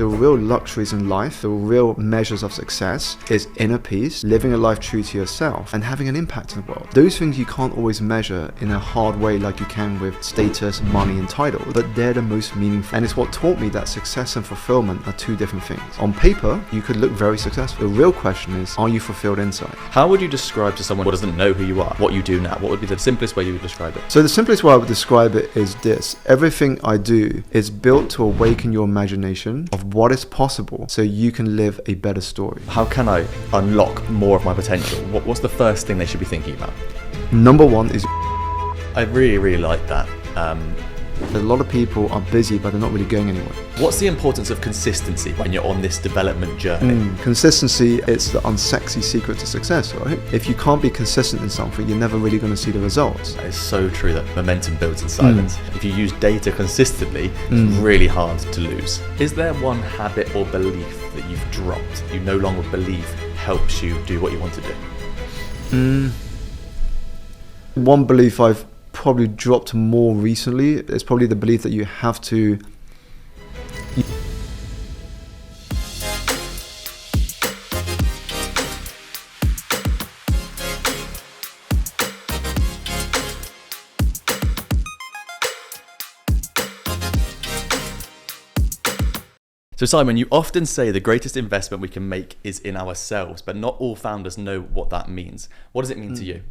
The real luxuries in life, the real measures of success is inner peace, living a life true to yourself, and having an impact in the world. Those things you can't always measure in a hard way like you can with status, money, and title, but they're the most meaningful. And it's what taught me that success and fulfillment are two different things. On paper, you could look very successful. The real question is, are you fulfilled inside? How would you describe to someone who doesn't know who you are, what you do now? What would be the simplest way you would describe it? So the simplest way I would describe it is this. Everything I do is built to awaken your imagination of what is possible so you can live a better story. How can I unlock more of my potential? What's the first thing they should be thinking about? Number one is... I really like that. A lot of people are busy, but they're not really going anywhere. What's the importance of consistency when you're on this development journey? Consistency, it's the unsexy secret to success, right? If you can't be consistent in something, you're never really going to see the results. That is so true, that momentum builds in silence. If you use data consistently, it's really hard to lose. Is there one habit or belief that you've dropped, you no longer believe helps you do what you want to do? One belief I've probably dropped more recently is probably the belief that you have to So Simon, you often say the greatest investment we can make is in ourselves, but not all founders know what that means. What does it mean to you?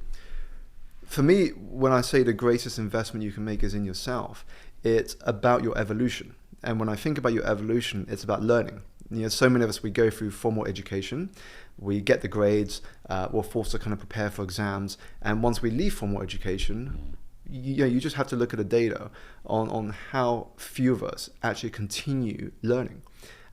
For me, when I say the greatest investment you can make is in yourself, it's about your evolution. And when I think about your evolution, it's about learning. You know, so many of us, we go through formal education, we get the grades, we're forced to kind of prepare for exams. And once we leave formal education, you just have to look at the data on how few of us actually continue learning,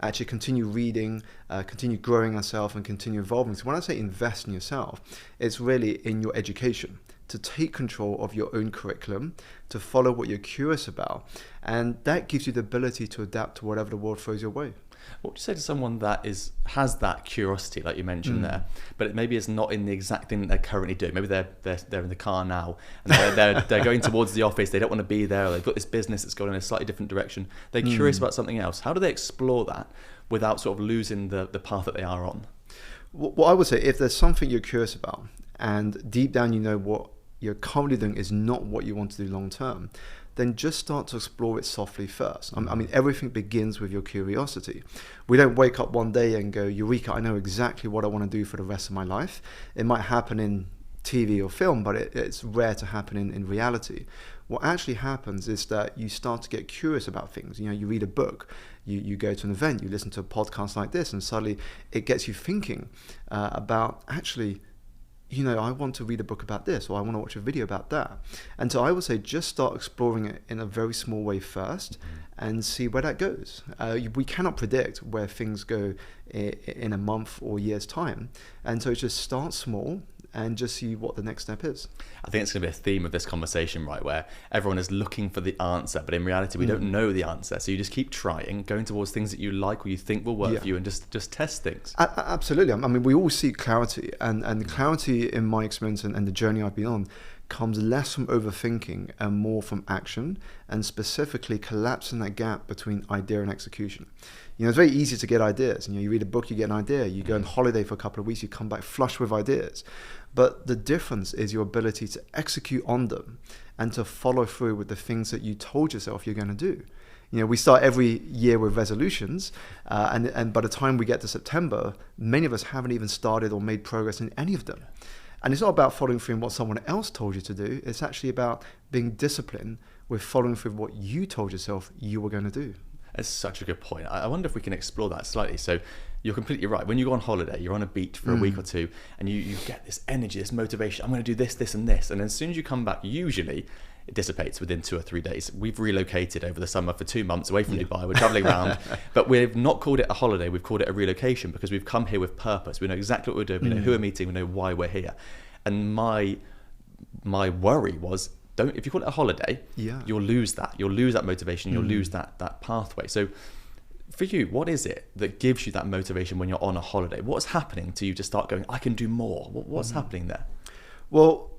actually continue reading, continue growing ourselves and continue evolving. So when I say invest in yourself, it's really in your education, to take control of your own curriculum, to follow what you're curious about. And that gives you the ability to adapt to whatever the world throws your way. What would you say to someone that has that curiosity, like you mentioned there, but maybe it's not in the exact thing that they're currently doing? Maybe they're in the car now, and they're going towards the office. They don't want to be there. Or they've got this business that's going in a slightly different direction. They're curious about something else. How do they explore that without sort of losing the path that they are on? Well, I would say if there's something you're curious about, and deep down you know what you're currently doing is not what you want to do long term, then just start to explore it softly first. I mean, everything begins with your curiosity. We don't wake up one day and go, Eureka, I know exactly what I want to do for the rest of my life. It might happen in TV or film, but it's rare to happen in reality. What actually happens is that you start to get curious about things. You know, you read a book, you go to an event, you listen to a podcast like this, and suddenly it gets you thinking about actually, you know, I want to read a book about this, or I want to watch a video about that. And so I would say just start exploring it in a very small way first and see where that goes. We cannot predict where things go in a month or year's time. And so just start small and just see what the next step is. I think it's going to be a theme of this conversation, right, where everyone is looking for the answer, but in reality we don't know the answer. So you just keep trying, going towards things that you like or you think will work for you, and just test things. Absolutely. I mean, we all seek clarity, and clarity in my experience and the journey I've been on comes less from overthinking and more from action, and specifically collapsing that gap between idea and execution. You know, it's very easy to get ideas. You know, you read a book, you get an idea. You go on holiday for a couple of weeks, you come back flush with ideas. But the difference is your ability to execute on them and to follow through with the things that you told yourself you're going to do. You know, we start every year with resolutions, and by the time we get to September, many of us haven't even started or made progress in any of them. And it's not about following through on what someone else told you to do. It's actually about being disciplined with following through what you told yourself you were going to do. That's such a good point. I wonder if we can explore that slightly. So you're completely right. When you go on holiday, you're on a beach for a week or two, and you get this energy, this motivation. I'm going to do this, this, and this. And as soon as you come back, usually it dissipates within 2 or 3 days. We've relocated over the summer for 2 months away from Dubai. We're traveling around, but we've not called it a holiday. We've called it a relocation because we've come here with purpose. We know exactly what we're doing. We know who we're meeting. We know why we're here. And my worry was, if you call it a holiday, you'll lose that. You'll lose that motivation. You'll lose that pathway. So for you, what is it that gives you that motivation when you're on a holiday? What's happening to you to start going, I can do more? What's happening there? Well,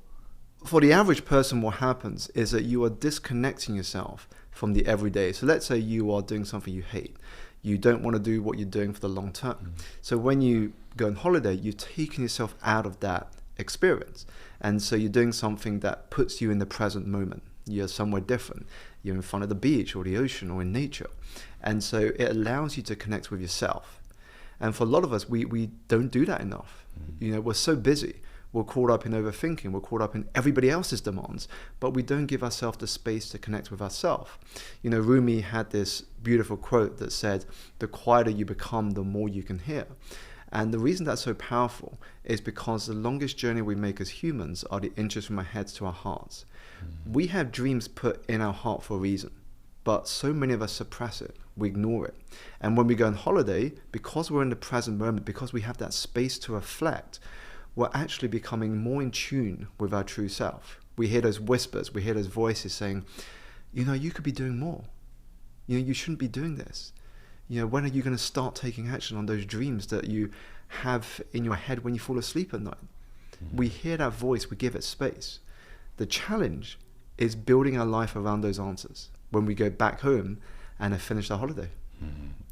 for the average person, what happens is that you are disconnecting yourself from the everyday. So let's say you are doing something you hate. You don't want to do what you're doing for the long term. So when you go on holiday, you're taking yourself out of that experience. And so you're doing something that puts you in the present moment. You're somewhere different. You're in front of the beach or the ocean or in nature. And so it allows you to connect with yourself. And for a lot of us, we don't do that enough. You know, we're so busy. We're caught up in overthinking. We're caught up in everybody else's demands, but we don't give ourselves the space to connect with ourselves. You know, Rumi had this beautiful quote that said, the quieter you become, the more you can hear. And the reason that's so powerful is because the longest journey we make as humans are the inches from our heads to our hearts. We have dreams put in our heart for a reason, but so many of us suppress it. We ignore it. And when we go on holiday, because we're in the present moment, because we have that space to reflect, we're actually becoming more in tune with our true self. We hear those whispers, we hear those voices saying, you know, you could be doing more. You know, you shouldn't be doing this. You know, when are you going to start taking action on those dreams that you have in your head when you fall asleep at night? We hear that voice, we give it space. The challenge is building our life around those answers when we go back home and have finished our holiday.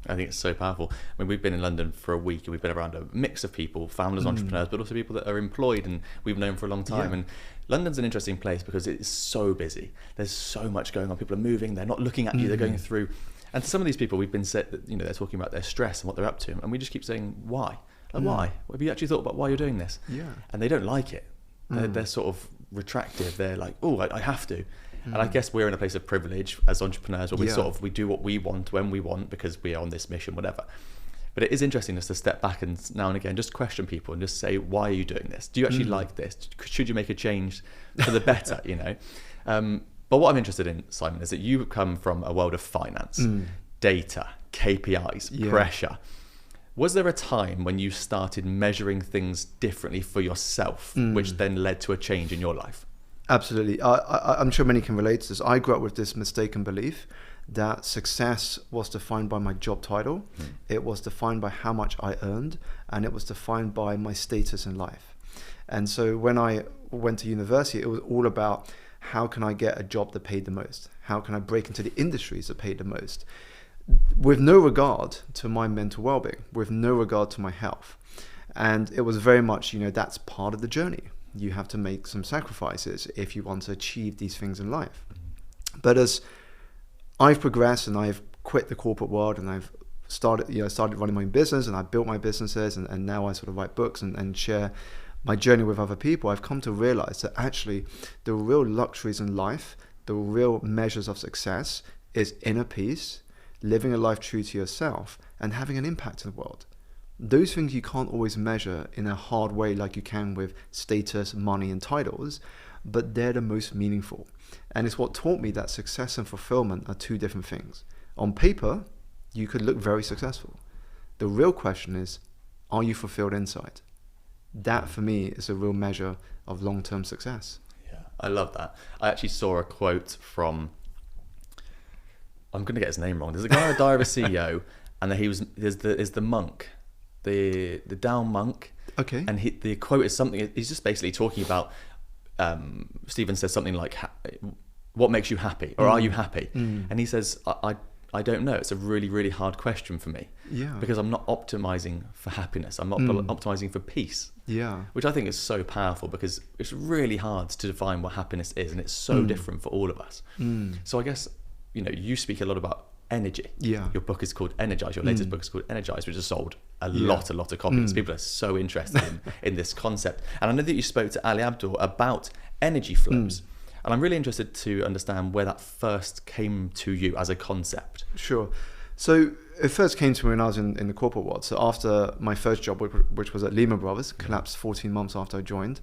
I think it's so powerful. I mean, we've been in London for a week and we've been around a mix of people, founders, entrepreneurs, but also people that are employed and we've known for a long time. And London's an interesting place because it's so busy. There's so much going on. People are moving. They're not looking at you. They're going through. And to some of these people, we've been said, you know, they're talking about their stress and what they're up to. And we just keep saying, why? Like, why? Have you actually thought about why you're doing this? And they don't like it. They're sort of retractive. They're like, oh, I have to. And I guess we're in a place of privilege as entrepreneurs where we do what we want when we want because we are on this mission, whatever. But it is interesting just to step back and now and again just question people and just say, why are you doing this? Do you actually like this? Should you make a change for the better, you know? But what I'm interested in, Simon, is that you come from a world of finance, data, KPIs, pressure. Was there a time when you started measuring things differently for yourself, which then led to a change in your life? Absolutely. I'm sure many can relate to this. I grew up with this mistaken belief that success was defined by my job title, it was defined by how much I earned, and it was defined by my status in life. And so when I went to university, it was all about how can I get a job that paid the most? How can I break into the industries that paid the most? With no regard to my mental well-being, with no regard to my health. And it was very much, you know, that's part of the journey. You have to make some sacrifices if you want to achieve these things in life. But as I've progressed and I've quit the corporate world and I've started running my own business and I've built my businesses and now I sort of write books and share my journey with other people, I've come to realize that actually the real luxuries in life, the real measures of success is inner peace, living a life true to yourself and having an impact in the world. Those things you can't always measure in a hard way like you can with status, money and titles, but they're the most meaningful. And it's what taught me that success and fulfillment are two different things. On paper, you could look very successful. The real question is, are you fulfilled inside? That for me is a real measure of long-term success. Yeah, I love that. I actually saw a quote from, I'm going to get his name wrong. There's a guy, a Diary of a CEO, and there's the monk. The down monk. Okay. And the quote is something, he's just basically talking about, Stephen says something like, what makes you happy? Or are you happy? And he says, I don't know. It's a really, really hard question for me. Yeah. Because I'm not optimizing for happiness. I'm not optimizing for peace. Yeah. Which I think is so powerful because it's really hard to define what happiness is. And it's so different for all of us. So I guess, you know, you speak a lot about energy. Yeah. Your book is called Energize. Your latest book is called Energize, which has sold a lot of copies. People are so interested in this concept. And I know that you spoke to Ali Abdaal about energy flows. And I'm really interested to understand where that first came to you as a concept. Sure. So it first came to me when I was in the corporate world. So after my first job, which was at Lehman Brothers, collapsed 14 months after I joined,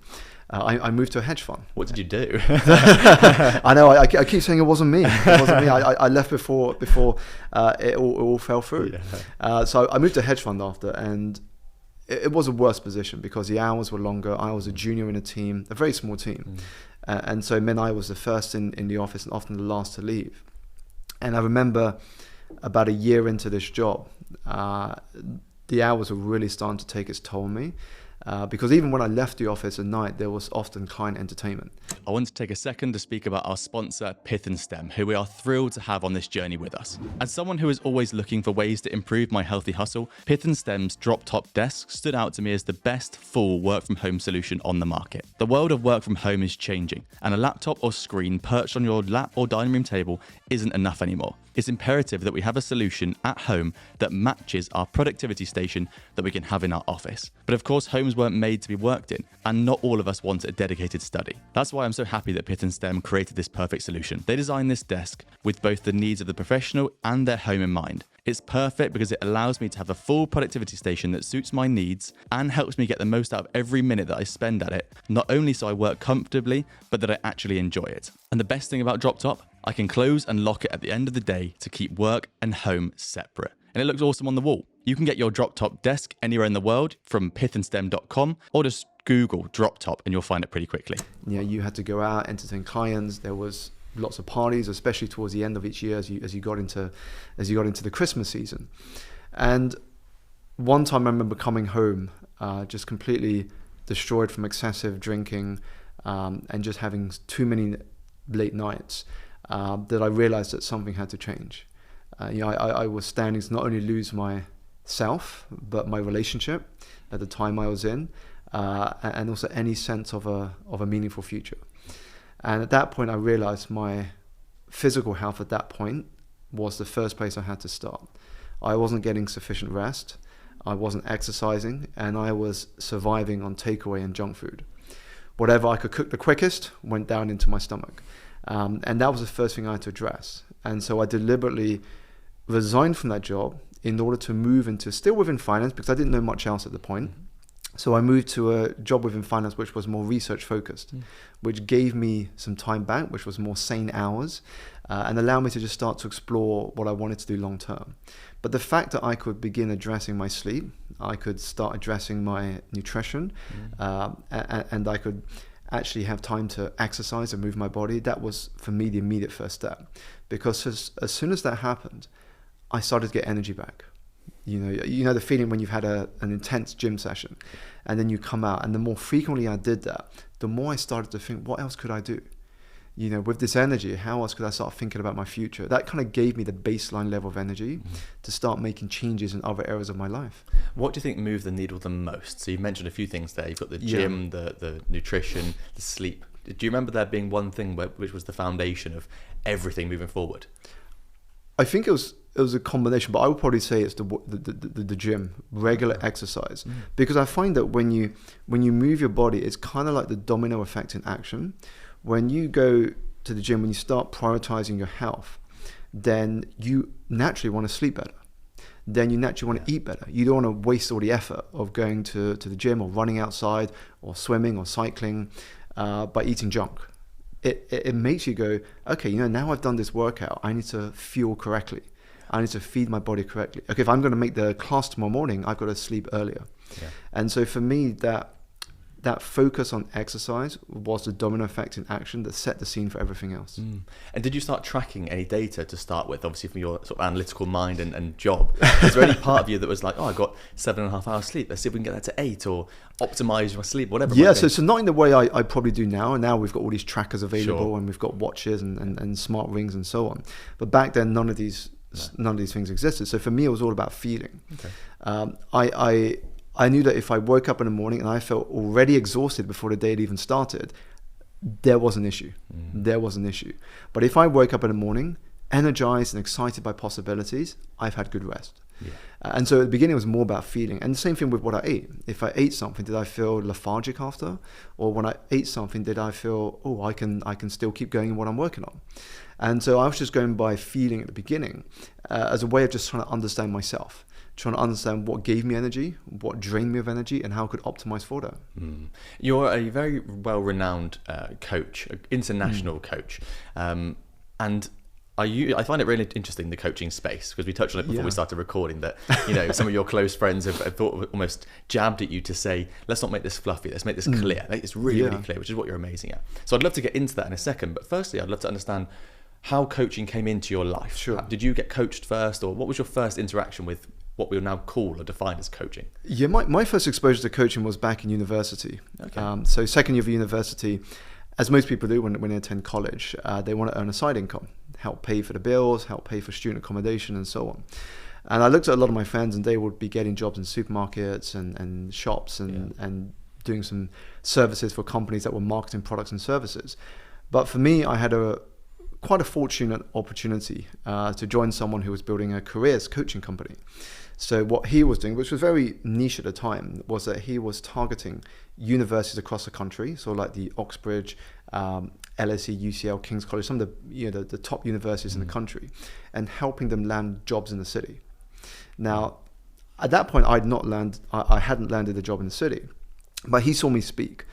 I moved to a hedge fund. What did you do? I know, I keep saying it wasn't me. It wasn't me. I left before it all fell through. Yeah. So I moved to a hedge fund after, and it was a worse position because the hours were longer. I was a junior in a team, a very small team. And so it meant I was the first in the office and often the last to leave. And I remember about a year into this job, the hours were really starting to take its toll on me. Because even when I left the office at night, there was often client entertainment. I want to take a second to speak about our sponsor, Pith and Stem, who we are thrilled to have on this journey with us. As someone who is always looking for ways to improve my healthy hustle, Pith and Stem's drop-top desk stood out to me as the best full work-from-home solution on the market. The world of work from home is changing, and a laptop or screen perched on your lap or dining room table isn't enough anymore. It's imperative that we have a solution at home that matches our productivity station that we can have in our office. But of course, homes weren't made to be worked in, and not all of us want a dedicated study. That's why I'm so happy that Pith and Stem created this perfect solution. They designed this desk with both the needs of the professional and their home in mind. It's perfect because it allows me to have a full productivity station that suits my needs and helps me get the most out of every minute that I spend at it, not only so I work comfortably, but that I actually enjoy it. And the best thing about DropTop, I can close and lock it at the end of the day to keep work and home separate. And it looks awesome on the wall. You can get your DropTop desk anywhere in the world from pithandstem.com, or just Google DropTop and you'll find it pretty quickly. Yeah, you had to go out, entertain clients. There was lots of parties, especially towards the end of each year as you got into the Christmas season. And one time I remember coming home just completely destroyed from excessive drinking and just having too many late nights that I realized that something had to change. I was standing to not only lose myself but my relationship at the time I was in, and also any sense of a meaningful future. And at that point, I realized my physical health at that point was the first place I had to start. I wasn't getting sufficient rest, I wasn't exercising, and I was surviving on takeaway and junk food. Whatever I could cook the quickest went down into my stomach. And that was the first thing I had to address. And so I deliberately resigned from that job in order to move into, still within finance, because I didn't know much else at the point. So I moved to a job within finance which was more research focused, which gave me some time back, which was more sane hours, and allowed me to just start to explore what I wanted to do long term. But the fact that I could begin addressing my sleep, I could start addressing my nutrition, and I could actually have time to exercise and move my body, that was for me the immediate first step. Because as soon as that happened, I started to get energy back. You know the feeling when you've had an intense gym session and then you come out, and the more frequently I did that, the more I started to think, what else could I do? With this energy, how else could I start thinking about my future? That kind of gave me the baseline level of energy to start making changes in other areas of my life. What do you think moved the needle the most? So you mentioned a few things there. You've got the gym, the nutrition, the sleep. Do you remember there being one thing which was the foundation of everything moving forward? I think it was a combination, but I would probably say it's the gym, regular exercise, because I find that when you move your body, it's kind of like the domino effect in action. When you go to the gym, when you start prioritizing your health, then you naturally want to sleep better. Then you naturally want to eat better. You don't want to waste all the effort of going to the gym or running outside or swimming or cycling by eating junk. It makes you go, okay, now I've done this workout, I need to fuel correctly. I need to feed my body correctly. Okay, if I'm going to make the class tomorrow morning, I've got to sleep earlier. Yeah. And so for me, that focus on exercise was the domino effect in action that set the scene for everything else. And did you start tracking any data to start with, obviously from your sort of analytical mind and job? Was there any part of you that was like, I got 7.5 hours sleep, let's see if we can get that to 8, or optimize my sleep, whatever? Yeah, so not in the way I probably do now. And now we've got all these trackers available, and we've got watches and smart rings and so on. But back then, none of these things existed. So for me, it was all about feeling. Okay. I knew that if I woke up in the morning and I felt already exhausted before the day had even started, there was an issue. There was an issue. But if I woke up in the morning, energized and excited by possibilities, I've had good rest. Yeah. And so at the beginning, it was more about feeling. And the same thing with what I ate. If I ate something, did I feel lethargic after? Or when I ate something, did I feel, I can still keep going in what I'm working on? And so I was just going by feeling at the beginning as a way of just trying to understand myself. Trying to understand what gave me energy, what drained me of energy, and how I could optimize for that. You're a very well-renowned coach, international coach, and I find it really interesting, the coaching space, because we touched on it before we started recording, that some of your close friends have almost jabbed at you to say, let's not make this fluffy, let's make this clear, make this really clear, which is what you're amazing at. So I'd love to get into that in a second, but firstly I'd love to understand how coaching came into your life. Sure. Did you get coached first, or what was your first interaction with what we'll now call or define as coaching? Yeah, my first exposure to coaching was back in university. Okay. So second year of university, as most people do when they attend college, they want to earn a side income, help pay for the bills, help pay for student accommodation and so on. And I looked at a lot of my friends and they would be getting jobs in supermarkets and shops and doing some services for companies that were marketing products and services. But for me, I had quite a fortunate opportunity to join someone who was building a careers coaching company. So what he was doing, which was very niche at the time, was that he was targeting universities across the country, so like the Oxbridge, LSE, UCL, King's College, some of the top universities in the country, and helping them land jobs in the city. Now, at that point, I hadn't landed a job in the city, but he saw me speak.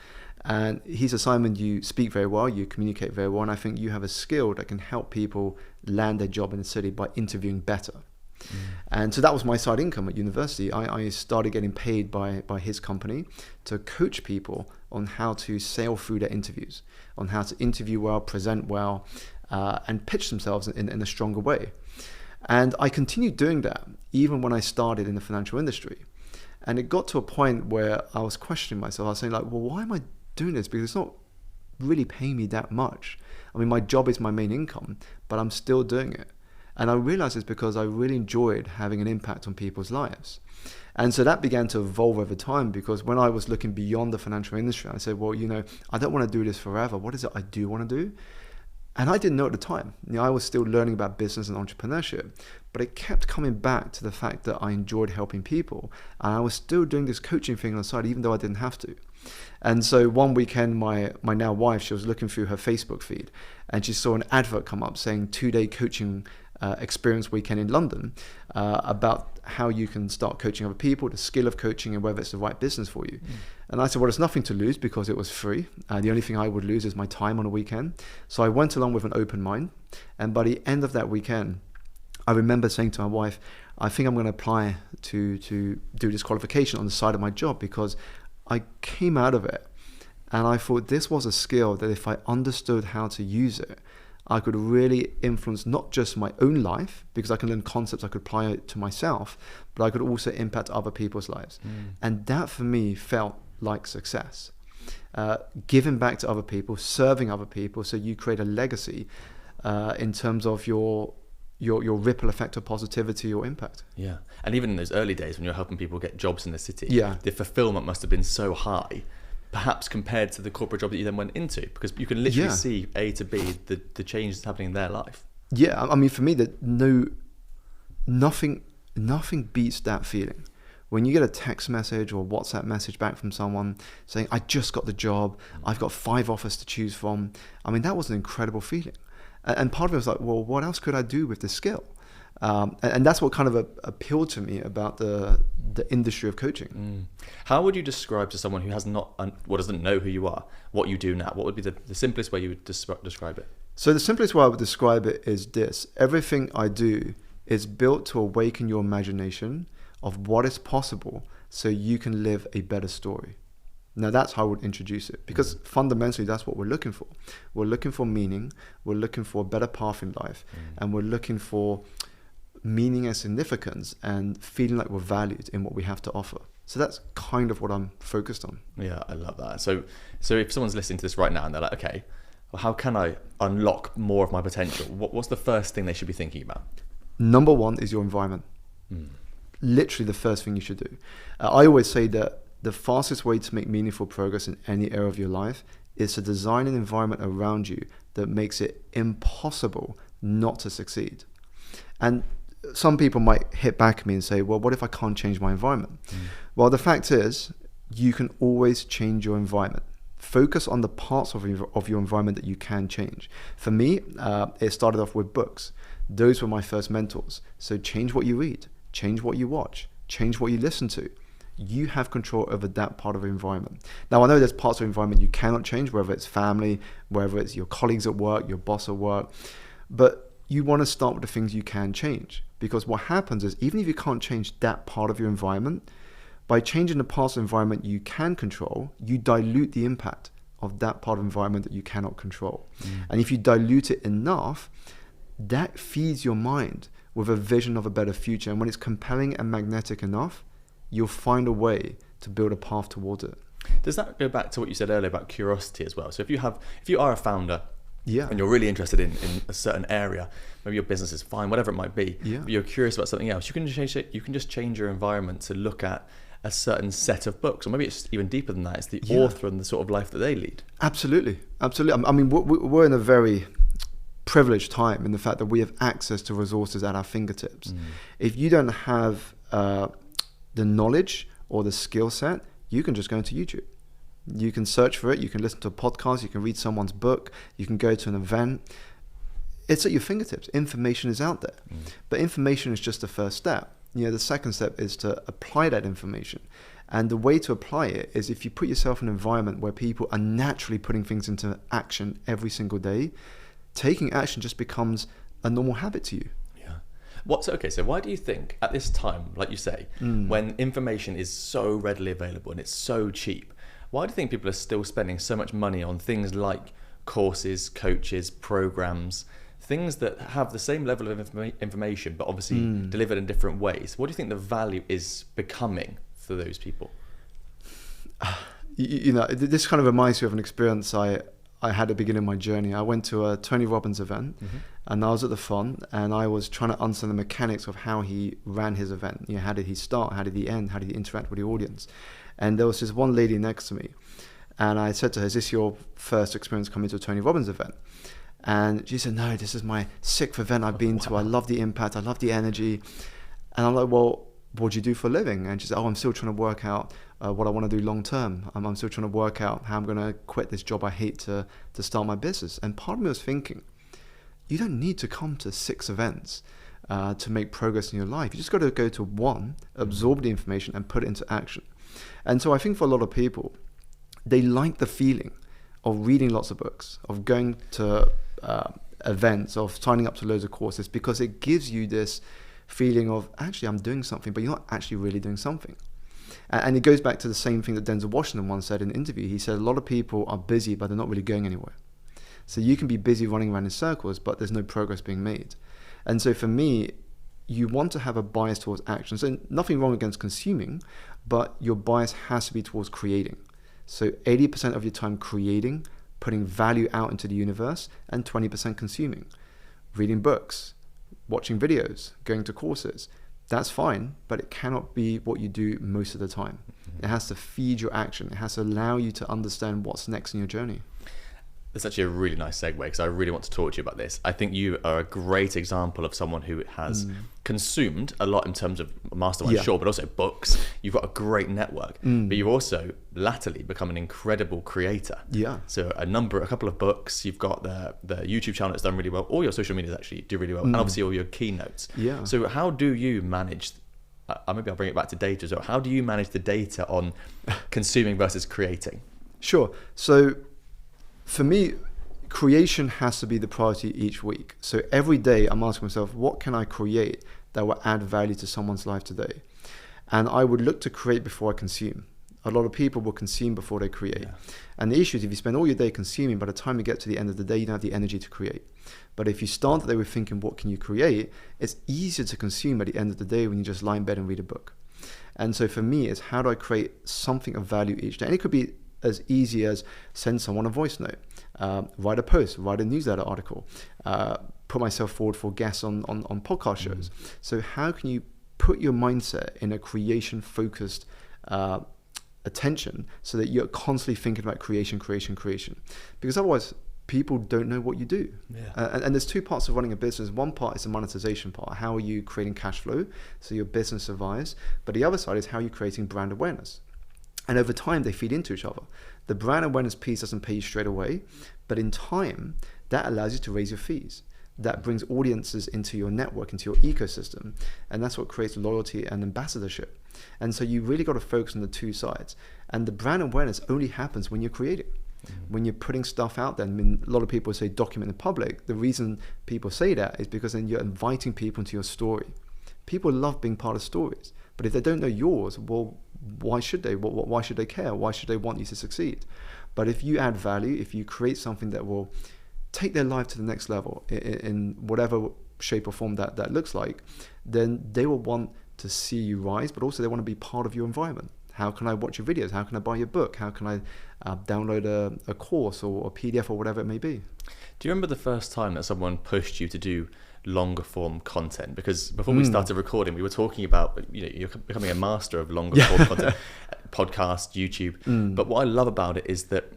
And he's a Simon, you speak very well, you communicate very well, and I think you have a skill that can help people land their job in the city by interviewing better. And so that was my side income at university. I started getting paid by his company to coach people on how to sail through their interviews, on how to interview well, present well, and pitch themselves in a stronger way. And I continued doing that even when I started in the financial industry. And it got to a point where I was questioning myself. I was saying, like, well, why am I doing this? Because it's not really paying me that much. I mean, my job is my main income, but I'm still doing it. And I realized it's because I really enjoyed having an impact on people's lives. And so that began to evolve over time, because when I was looking beyond the financial industry, I said, well, I don't want to do this forever. What is it I do want to do? And I didn't know at the time. I was still learning about business and entrepreneurship, but it kept coming back to the fact that I enjoyed helping people. And I was still doing this coaching thing on the side, even though I didn't have to. And so one weekend, my now wife, she was looking through her Facebook feed and she saw an advert come up saying 2-day coaching experience weekend in London, about how you can start coaching other people, the skill of coaching, and whether it's the right business for you. And I said, well, there's nothing to lose because it was free. The only thing I would lose is my time on a weekend. So I went along with an open mind. And by the end of that weekend, I remember saying to my wife, I think I'm going to apply to do this qualification on the side of my job, because I came out of it and I thought this was a skill that if I understood how to use it, I could really influence not just my own life, because I can learn concepts I could apply to myself, but I could also impact other people's lives. And that for me felt like success. Giving back to other people, serving other people, so you create a legacy in terms of your ripple effect of positivity or impact. Yeah. And even in those early days when you're helping people get jobs in the city, Yeah. the fulfillment must have been so high, perhaps compared to the corporate job that you then went into, because you can literally see A to B the change that's happening in their life. Yeah, I mean, for me, nothing beats that feeling. When you get a text message or WhatsApp message back from someone saying, I just got the job, I've got 5 offers to choose from. I mean, that was an incredible feeling. And part of it was like, well, what else could I do with this skill? And that's what kind of appealed to me about the industry of coaching. How would you describe to someone who doesn't know who you are, what you do now? What would be the simplest way you would describe it? So the simplest way I would describe it is this. Everything I do is built to awaken your imagination of what is possible so you can live a better story. Now that's how I would introduce it, because fundamentally that's what we're looking for. We're looking for meaning, we're looking for a better path in life, and we're looking for meaning and significance and feeling like we're valued in what we have to offer. So that's kind of what I'm focused on. Yeah, I love that. So if someone's listening to this right now and they're like, okay, well, how can I unlock more of my potential? What's the first thing they should be thinking about? Number one is your environment. Literally the first thing you should do. I always say that the fastest way to make meaningful progress in any area of your life is to design an environment around you that makes it impossible not to succeed. And some people might hit back at me and say, well, what if I can't change my environment? Well, the fact is, you can always change your environment. Focus on the parts of your environment that you can change. For me, it started off with books. Those were my first mentors. So change what you read, change what you watch, change what you listen to. You have control over that part of your environment. Now, I know there's parts of the environment you cannot change, whether it's family, whether it's your colleagues at work, your boss at work, but you want to start with the things you can change, because what happens is, even if you can't change that part of your environment, by changing the parts of the environment you can control, you dilute the impact of that part of the environment that you cannot control. And if you dilute it enough, that feeds your mind with a vision of a better future. And when it's compelling and magnetic enough, you'll find a way to build a path towards it. Does that go back to what you said earlier about curiosity as well? So if you are a founder, Yeah. and you're really interested in a certain area, maybe your business is fine, whatever it might be, Yeah. but you're curious about something else, you can just change your environment to look at a certain set of books, or maybe it's even deeper than that. It's the author and the sort of life that they lead. Absolutely. I mean, we're in a very privileged time in the fact that we have access to resources at our fingertips. If you don't have the knowledge or the skill set, you can just go into YouTube. You can search for it, you can listen to a podcast, you can read someone's book, you can go to an event. It's at your fingertips. Information is out there. But information is just the first step. The second step is to apply that information. And the way to apply it is if you put yourself in an environment where people are naturally putting things into action every single day, taking action just becomes a normal habit to you. So why do you think at this time, like you say, when information is so readily available and it's so cheap, why do you think people are still spending so much money on things like courses, coaches, programs, things that have the same level of information but obviously delivered in different ways? What do you think the value is becoming for those people? This kind of reminds me of an experience I had at the beginning of my journey. I went to a Tony Robbins event, and I was at the front, and I was trying to understand the mechanics of how he ran his event. How did he start? How did he end? How did he interact with the audience? And there was this one lady next to me, and I said to her, "Is this your first experience coming to a Tony Robbins event?" And she said, "No, this is my 6th event I've been to. I love the impact. I love the energy." And I'm like, "Well, what do you do for a living?" And she said, "Oh, I'm still trying to work out what I want to do long term. I'm still trying to work out how I'm going to quit this job I hate to start my business." And part of me was thinking, you don't need to come to 6 events to make progress in your life. You just got to go to one, absorb the information, and put it into action. And so I think for a lot of people, they like the feeling of reading lots of books, of going to events, of signing up to loads of courses, because it gives you this feeling of, actually, I'm doing something, but you're not actually really doing something. And it goes back to the same thing that Denzel Washington once said in an interview. He said, a lot of people are busy, but they're not really going anywhere. So you can be busy running around in circles, but there's no progress being made. And so for me, you want to have a bias towards action. So nothing wrong against consuming, but your bias has to be towards creating. So 80% of your time creating, putting value out into the universe, and 20% consuming. Reading books, watching videos, going to courses. That's fine, but it cannot be what you do most of the time. It has to feed your action. It has to allow you to understand what's next in your journey. That's actually a really nice segue, because I really want to talk to you about this. I think you are a great example of someone who has consumed a lot in terms of mastermind, sure, but also books. You've got a great network, but you've also latterly become an incredible creator. So a couple of books. You've got the YouTube channel that's done really well. All your social medias actually do really well, and obviously all your keynotes. So how do you manage? Maybe I'll bring it back to data as well. How do you manage the data on consuming versus creating? Sure. So for me, creation has to be the priority each week. So every day I'm asking myself, what can I create that will add value to someone's life today? And I would look to create before I consume. A lot of people will consume before they create. And the issue is, if you spend all your day consuming, by the time you get to the end of the day, you don't have the energy to create. But if you start the day with thinking, what can you create? It's easier to consume at the end of the day when you just lie in bed and read a book. And so for me, it's how do I create something of value each day? And it could be as easy as send someone a voice note, write a post, write a newsletter article, put myself forward for guests on podcast shows. So how can you put your mindset in a creation-focused attention so that you're constantly thinking about creation? Because otherwise, people don't know what you do. And there's 2 parts of running a business. One part is the monetization part. How are you creating cash flow so your business survives? But the other side is how you're creating brand awareness. And over time, they feed into each other. The brand awareness piece doesn't pay you straight away, but in time, that allows you to raise your fees. That brings audiences into your network, into your ecosystem. And that's what creates loyalty and ambassadorship. And so you really got to focus on the 2 sides. And the brand awareness only happens when you're creating. When you're putting stuff out there. I mean, a lot of people say document in public. The reason people say that is because then you're inviting people into your story. People love being part of stories. But if they don't know yours, well, why should they? Why should they care? Why should they want you to succeed? But if you add value, if you create something that will take their life to the next level in whatever shape or form that looks like, then they will want to see you rise, but also they want to be part of your environment. How can I watch your videos? How can I buy your book? How can I download a course or a PDF or whatever it may be? Do you remember the first time that someone pushed you to do longer form content? Because before we started recording, we were talking about, you're becoming a master of longer form content, podcast, YouTube. But what I love about it is that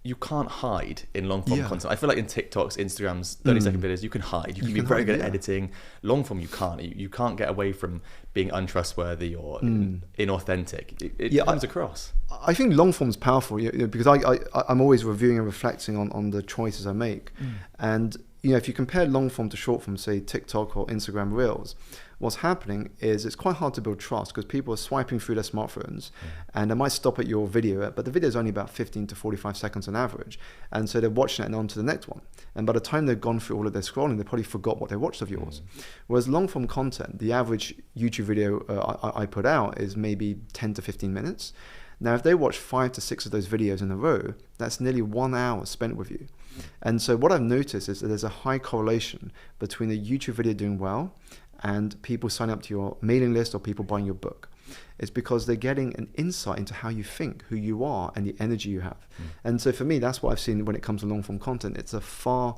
you can't hide in long form content. I feel like in TikToks, Instagrams, 30-second videos, you can hide. You can be very good at editing. Long form, you can't. You can't get away from being untrustworthy or inauthentic. It comes across. I think long form is powerful, because I'm always reviewing and reflecting on the choices I make. And if you compare long form to short form, say TikTok or Instagram Reels, what's happening is it's quite hard to build trust because people are swiping through their smartphones and they might stop at your video, but the video is only about 15 to 45 seconds on average. And so they're watching it and on to the next one. And by the time they've gone through all of their scrolling, they probably forgot what they watched of yours. Whereas long form content, the average YouTube video I put out is maybe 10 to 15 minutes. Now, if they watch 5 to 6 of those videos in a row, that's nearly 1 hour spent with you. And so what I've noticed is that there's a high correlation between a YouTube video doing well and people signing up to your mailing list or people buying your book. It's because they're getting an insight into how you think, who you are, and the energy you have. And so for me, that's what I've seen when it comes to long form content. It's a far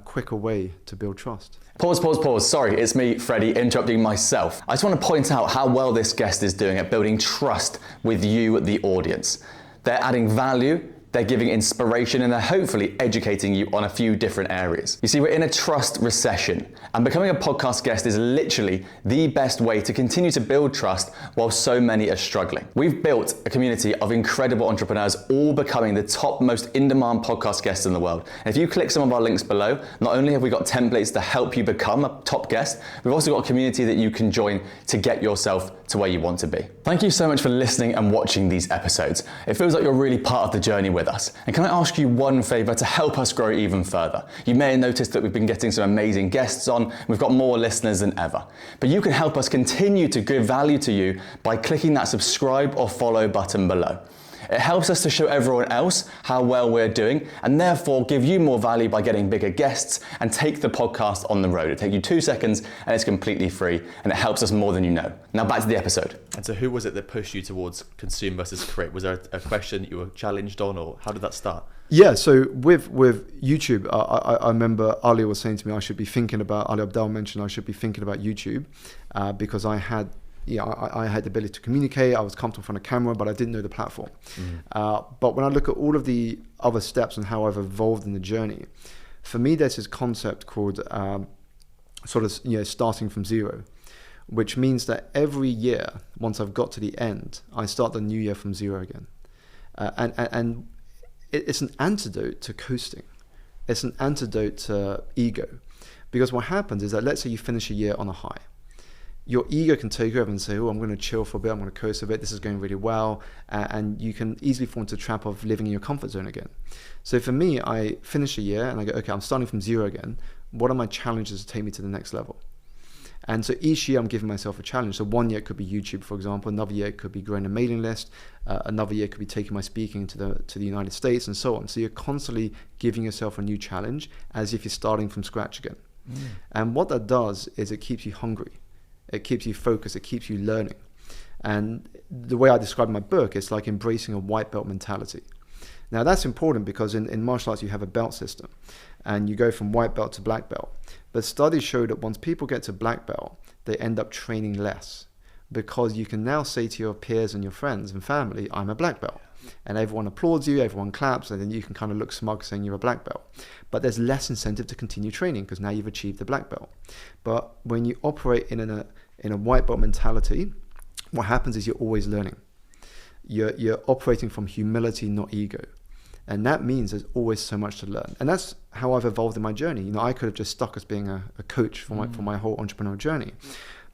quicker way to build trust. Pause. Sorry, it's me, Freddie, interrupting myself. I just want to point out how well this guest is doing at building trust with you, the audience. They're adding value, they're giving inspiration, and they're hopefully educating you on a few different areas. You see, we're in a trust recession, and becoming a podcast guest is literally the best way to continue to build trust while so many are struggling. We've built a community of incredible entrepreneurs, all becoming the top most in-demand podcast guests in the world. And if you click some of our links below, not only have we got templates to help you become a top guest, we've also got a community that you can join to get yourself to where you want to be. Thank you so much for listening and watching these episodes. It feels like you're really part of the journey with us. And can I ask you one favor to help us grow even further? You may have noticed that we've been getting some amazing guests on. We've got more listeners than ever. But you can help us continue to give value to you by clicking that subscribe or follow button below. It helps us to show everyone else how well we're doing and therefore give you more value by getting bigger guests and take the podcast on the road. It takes you 2 seconds and it's completely free and it helps us more than you know. Now back to the episode. And so who was it that pushed you towards consume versus create? Was there a question that you were challenged on, or how did that start? Yeah, so with YouTube, I remember Ali was saying to me Ali Abdaal mentioned I should be thinking about YouTube because I had the ability to communicate. I was comfortable in front of camera, but I didn't know the platform. But when I look at all of the other steps and how I've evolved in the journey, for me, there's this concept called starting from zero, which means that every year, once I've got to the end, I start the new year from zero again. And it's an antidote to coasting. It's an antidote to ego. Because what happens is that, let's say you finish a year on a high. Your ego can take over and say, I'm going to chill for a bit, I'm going to coast a bit, this is going really well, and you can easily fall into the trap of living in your comfort zone again. So for me, I finish a year and I go, okay, I'm starting from zero again. What are my challenges to take me to the next level? And so each year I'm giving myself a challenge. So one year it could be YouTube, for example. Another year it could be growing a mailing list. Another year it could be taking my speaking to the United States and so on. So you're constantly giving yourself a new challenge as if you're starting from scratch again. And what that does is it keeps you hungry. It keeps you focused, it keeps you learning. And the way I describe in my book, it's like embracing a white belt mentality. Now that's important because in martial arts you have a belt system and you go from white belt to black belt. But studies show that once people get to black belt, they end up training less because you can now say to your peers and your friends and family, I'm a black belt. And everyone applauds you, everyone claps, and then you can kind of look smug saying you're a black belt. But there's less incentive to continue training because now you've achieved the black belt. But when you operate in a white belt mentality, what happens is you're always learning. You're operating from humility, not ego. And that means there's always so much to learn. And that's how I've evolved in my journey. I could have just stuck as being a coach for my whole entrepreneurial journey.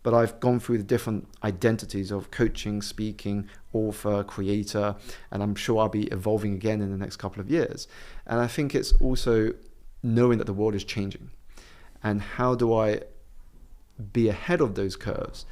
But I've gone through the different identities of coaching, speaking, author, creator, and I'm sure I'll be evolving again in the next couple of years. And I think it's also knowing that the world is changing. And how do I be ahead of those curves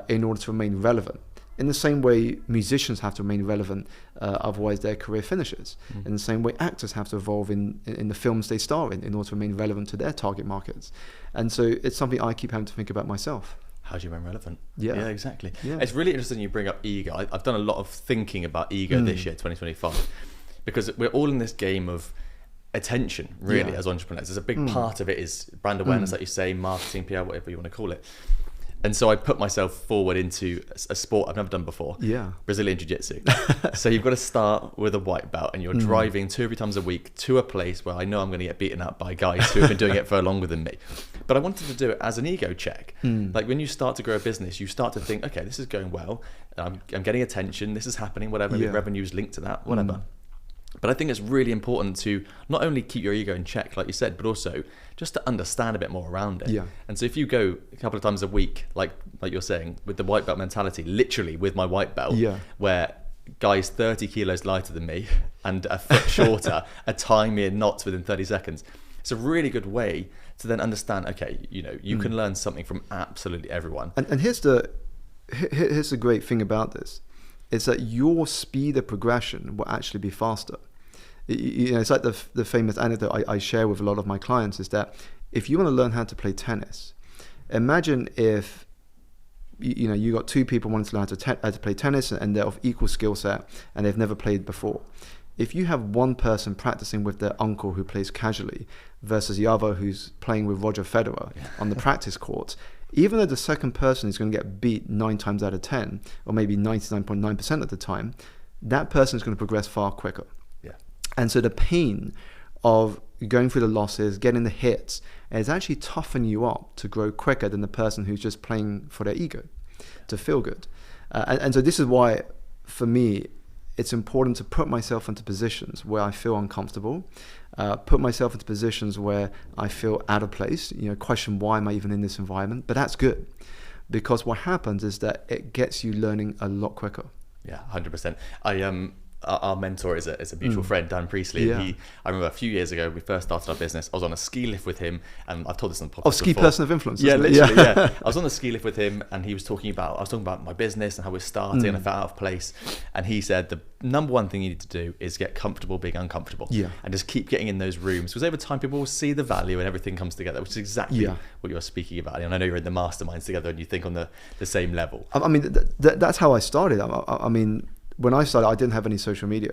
in order to remain relevant? In the same way, musicians have to remain relevant, otherwise their career finishes. In the same way, actors have to evolve in the films they star in order to remain relevant to their target markets. And so it's something I keep having to think about myself. How do you remain relevant? Yeah, exactly. Yeah. It's really interesting you bring up ego. I've done a lot of thinking about ego this year, 2025, because we're all in this game of attention, really, as entrepreneurs. There's a big part of it is brand awareness, like you say, marketing, PR, whatever you want to call it. And so I put myself forward into a sport I've never done before, Brazilian Jiu-Jitsu. So you've got to start with a white belt, and you're driving 2 or 3 times a week to a place where I know I'm going to get beaten up by guys who have been doing it for longer than me. But I wanted to do it as an ego check. Like when you start to grow a business, you start to think, okay, this is going well. I'm getting attention. This is happening, whatever. Revenue is linked to that, whatever. But I think it's really important to not only keep your ego in check, like you said, but also just to understand a bit more around it. Yeah. And so if you go a couple of times a week, like you're saying, with the white belt mentality, literally with my white belt, where guys 30 kilos lighter than me and a foot shorter are tying me in knots within 30 seconds, it's a really good way to then understand, okay, you know, you can learn something from absolutely everyone. And here's the great thing about this. Is that your speed of progression will actually be faster. You know, it's like the famous anecdote I share with a lot of my clients is that if you want to learn how to play tennis, imagine if you got 2 people wanting to learn how to play tennis and they're of equal skill set and they've never played before. If you have one person practicing with their uncle who plays casually versus the other who's playing with Roger Federer on the practice court, even though the second person is going to get beat 9 times out of 10, or maybe 99.9% of the time, that person is going to progress far quicker. Yeah. And so the pain of going through the losses, getting the hits, is actually toughen you up to grow quicker than the person who's just playing for their ego, to feel good. And so this is why, for me, it's important to put myself into positions where I feel uncomfortable, put myself into positions where I feel out of place, question why am I even in this environment? But that's good, because what happens is that it gets you learning a lot quicker. Yeah, 100%. Our mentor is a mutual friend, Dan Priestley. Yeah. I remember a few years ago, we first started our business. I was on a ski lift with him, and I've told this on the podcast Ski before. person of influence. Yeah, Isn't it? literally. Yeah. I was on the ski lift with him, and I was talking about my business and how we're starting, and I felt out of place. And he said the number one thing you need to do is get comfortable being uncomfortable. Yeah. And just keep getting in those rooms, because over time people will see the value and everything comes together, which is exactly what you're speaking about. And I know you're in the masterminds together, and you think on the same level. I mean, that's how I started. I mean, when I started, I didn't have any social media.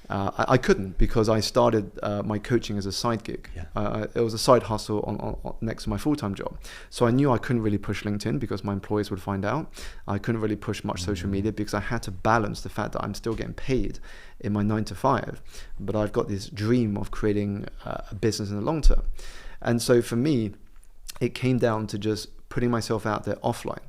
I couldn't, because I started my coaching as a side gig. It was a side hustle on next to my full-time job. So I knew I couldn't really push LinkedIn because my employers would find out. I couldn't really push much social media because I had to balance the fact that I'm still getting paid in my 9 to 5, but I've got this dream of creating a business in the long term. And so for me, it came down to just putting myself out there offline,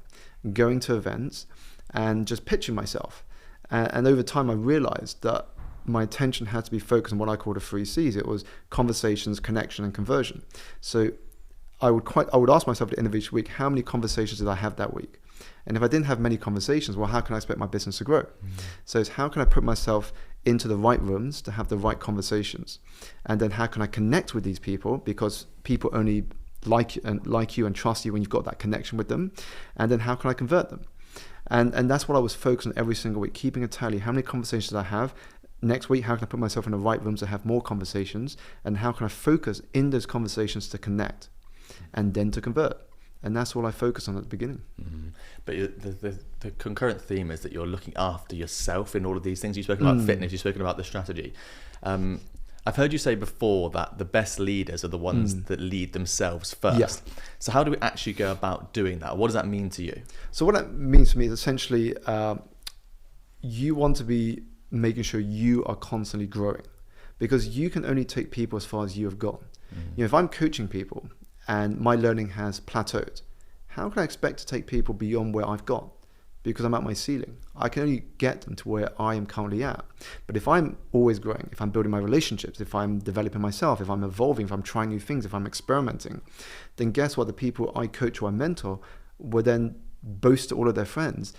going to events and just pitching myself. And over time, I realized that my attention had to be focused on what I call the 3 C's. It was conversations, connection, and conversion. So I would ask myself at the end of each week, how many conversations did I have that week? And if I didn't have many conversations, well, how can I expect my business to grow? So it's how can I put myself into the right rooms to have the right conversations? And then how can I connect with these people? Because people only like you and trust you when you've got that connection with them. And then how can I convert them? And that's what I was focused on every single week, keeping a tally. How many conversations I have? Next week, how can I put myself in the right rooms to have more conversations? And how can I focus in those conversations to connect and then to convert? And that's all I focused on at the beginning. But the concurrent theme is that you're looking after yourself in all of these things. You've spoken about fitness, you've spoken about the strategy. I've heard you say before that the best leaders are the ones that lead themselves first. Yeah. So how do we actually go about doing that? What does that mean to you? So what that means to me is essentially you want to be making sure you are constantly growing, because you can only take people as far as you have gone. If I'm coaching people and my learning has plateaued, how can I expect to take people beyond where I've got? Because I'm at my ceiling. I can only get them to where I am currently at. But if I'm always growing, if I'm building my relationships, if I'm developing myself, if I'm evolving, if I'm trying new things, if I'm experimenting, then guess what? The people I coach or I mentor will then boast to all of their friends,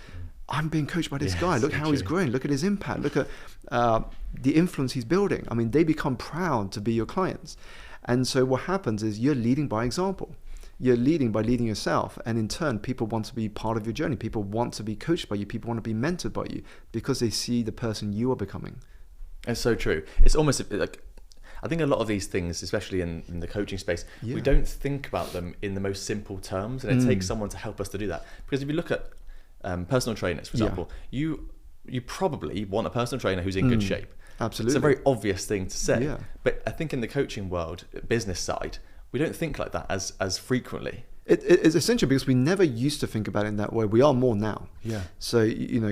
I'm being coached by this guy. Look how he's growing. Look at his impact. Look at the influence he's building. I mean, they become proud to be your clients. And so what happens is you're leading by example. You're leading by leading yourself. And in turn, people want to be part of your journey. People want to be coached by you. People want to be mentored by you because they see the person you are becoming. It's so true. It's almost like, I think a lot of these things, especially in the coaching space, we don't think about them in the most simple terms, and it takes someone to help us to do that. Because if you look at personal trainers, for example, you probably want a personal trainer who's in good shape. Absolutely. It's a very obvious thing to say. Yeah. But I think in the coaching world, business side, we don't think like that as frequently. It's essential because we never used to think about it in that way. We are more now. Yeah. So,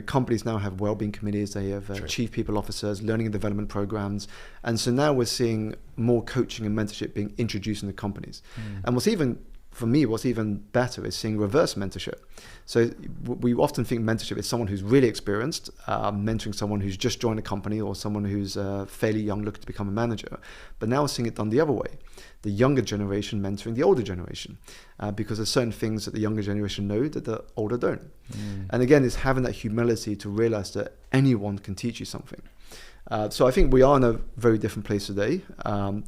companies now have well-being committees. They have chief people officers, learning and development programs. And so now we're seeing more coaching and mentorship being introduced in the companies. And what's even better is seeing reverse mentorship. So we often think mentorship is someone who's really experienced, mentoring someone who's just joined a company or someone who's fairly young looking to become a manager. But now we're seeing it done the other way. The younger generation mentoring the older generation, because there's certain things that the younger generation know that the older don't. And again, it's having that humility to realize that anyone can teach you something. So I think we are in a very different place today.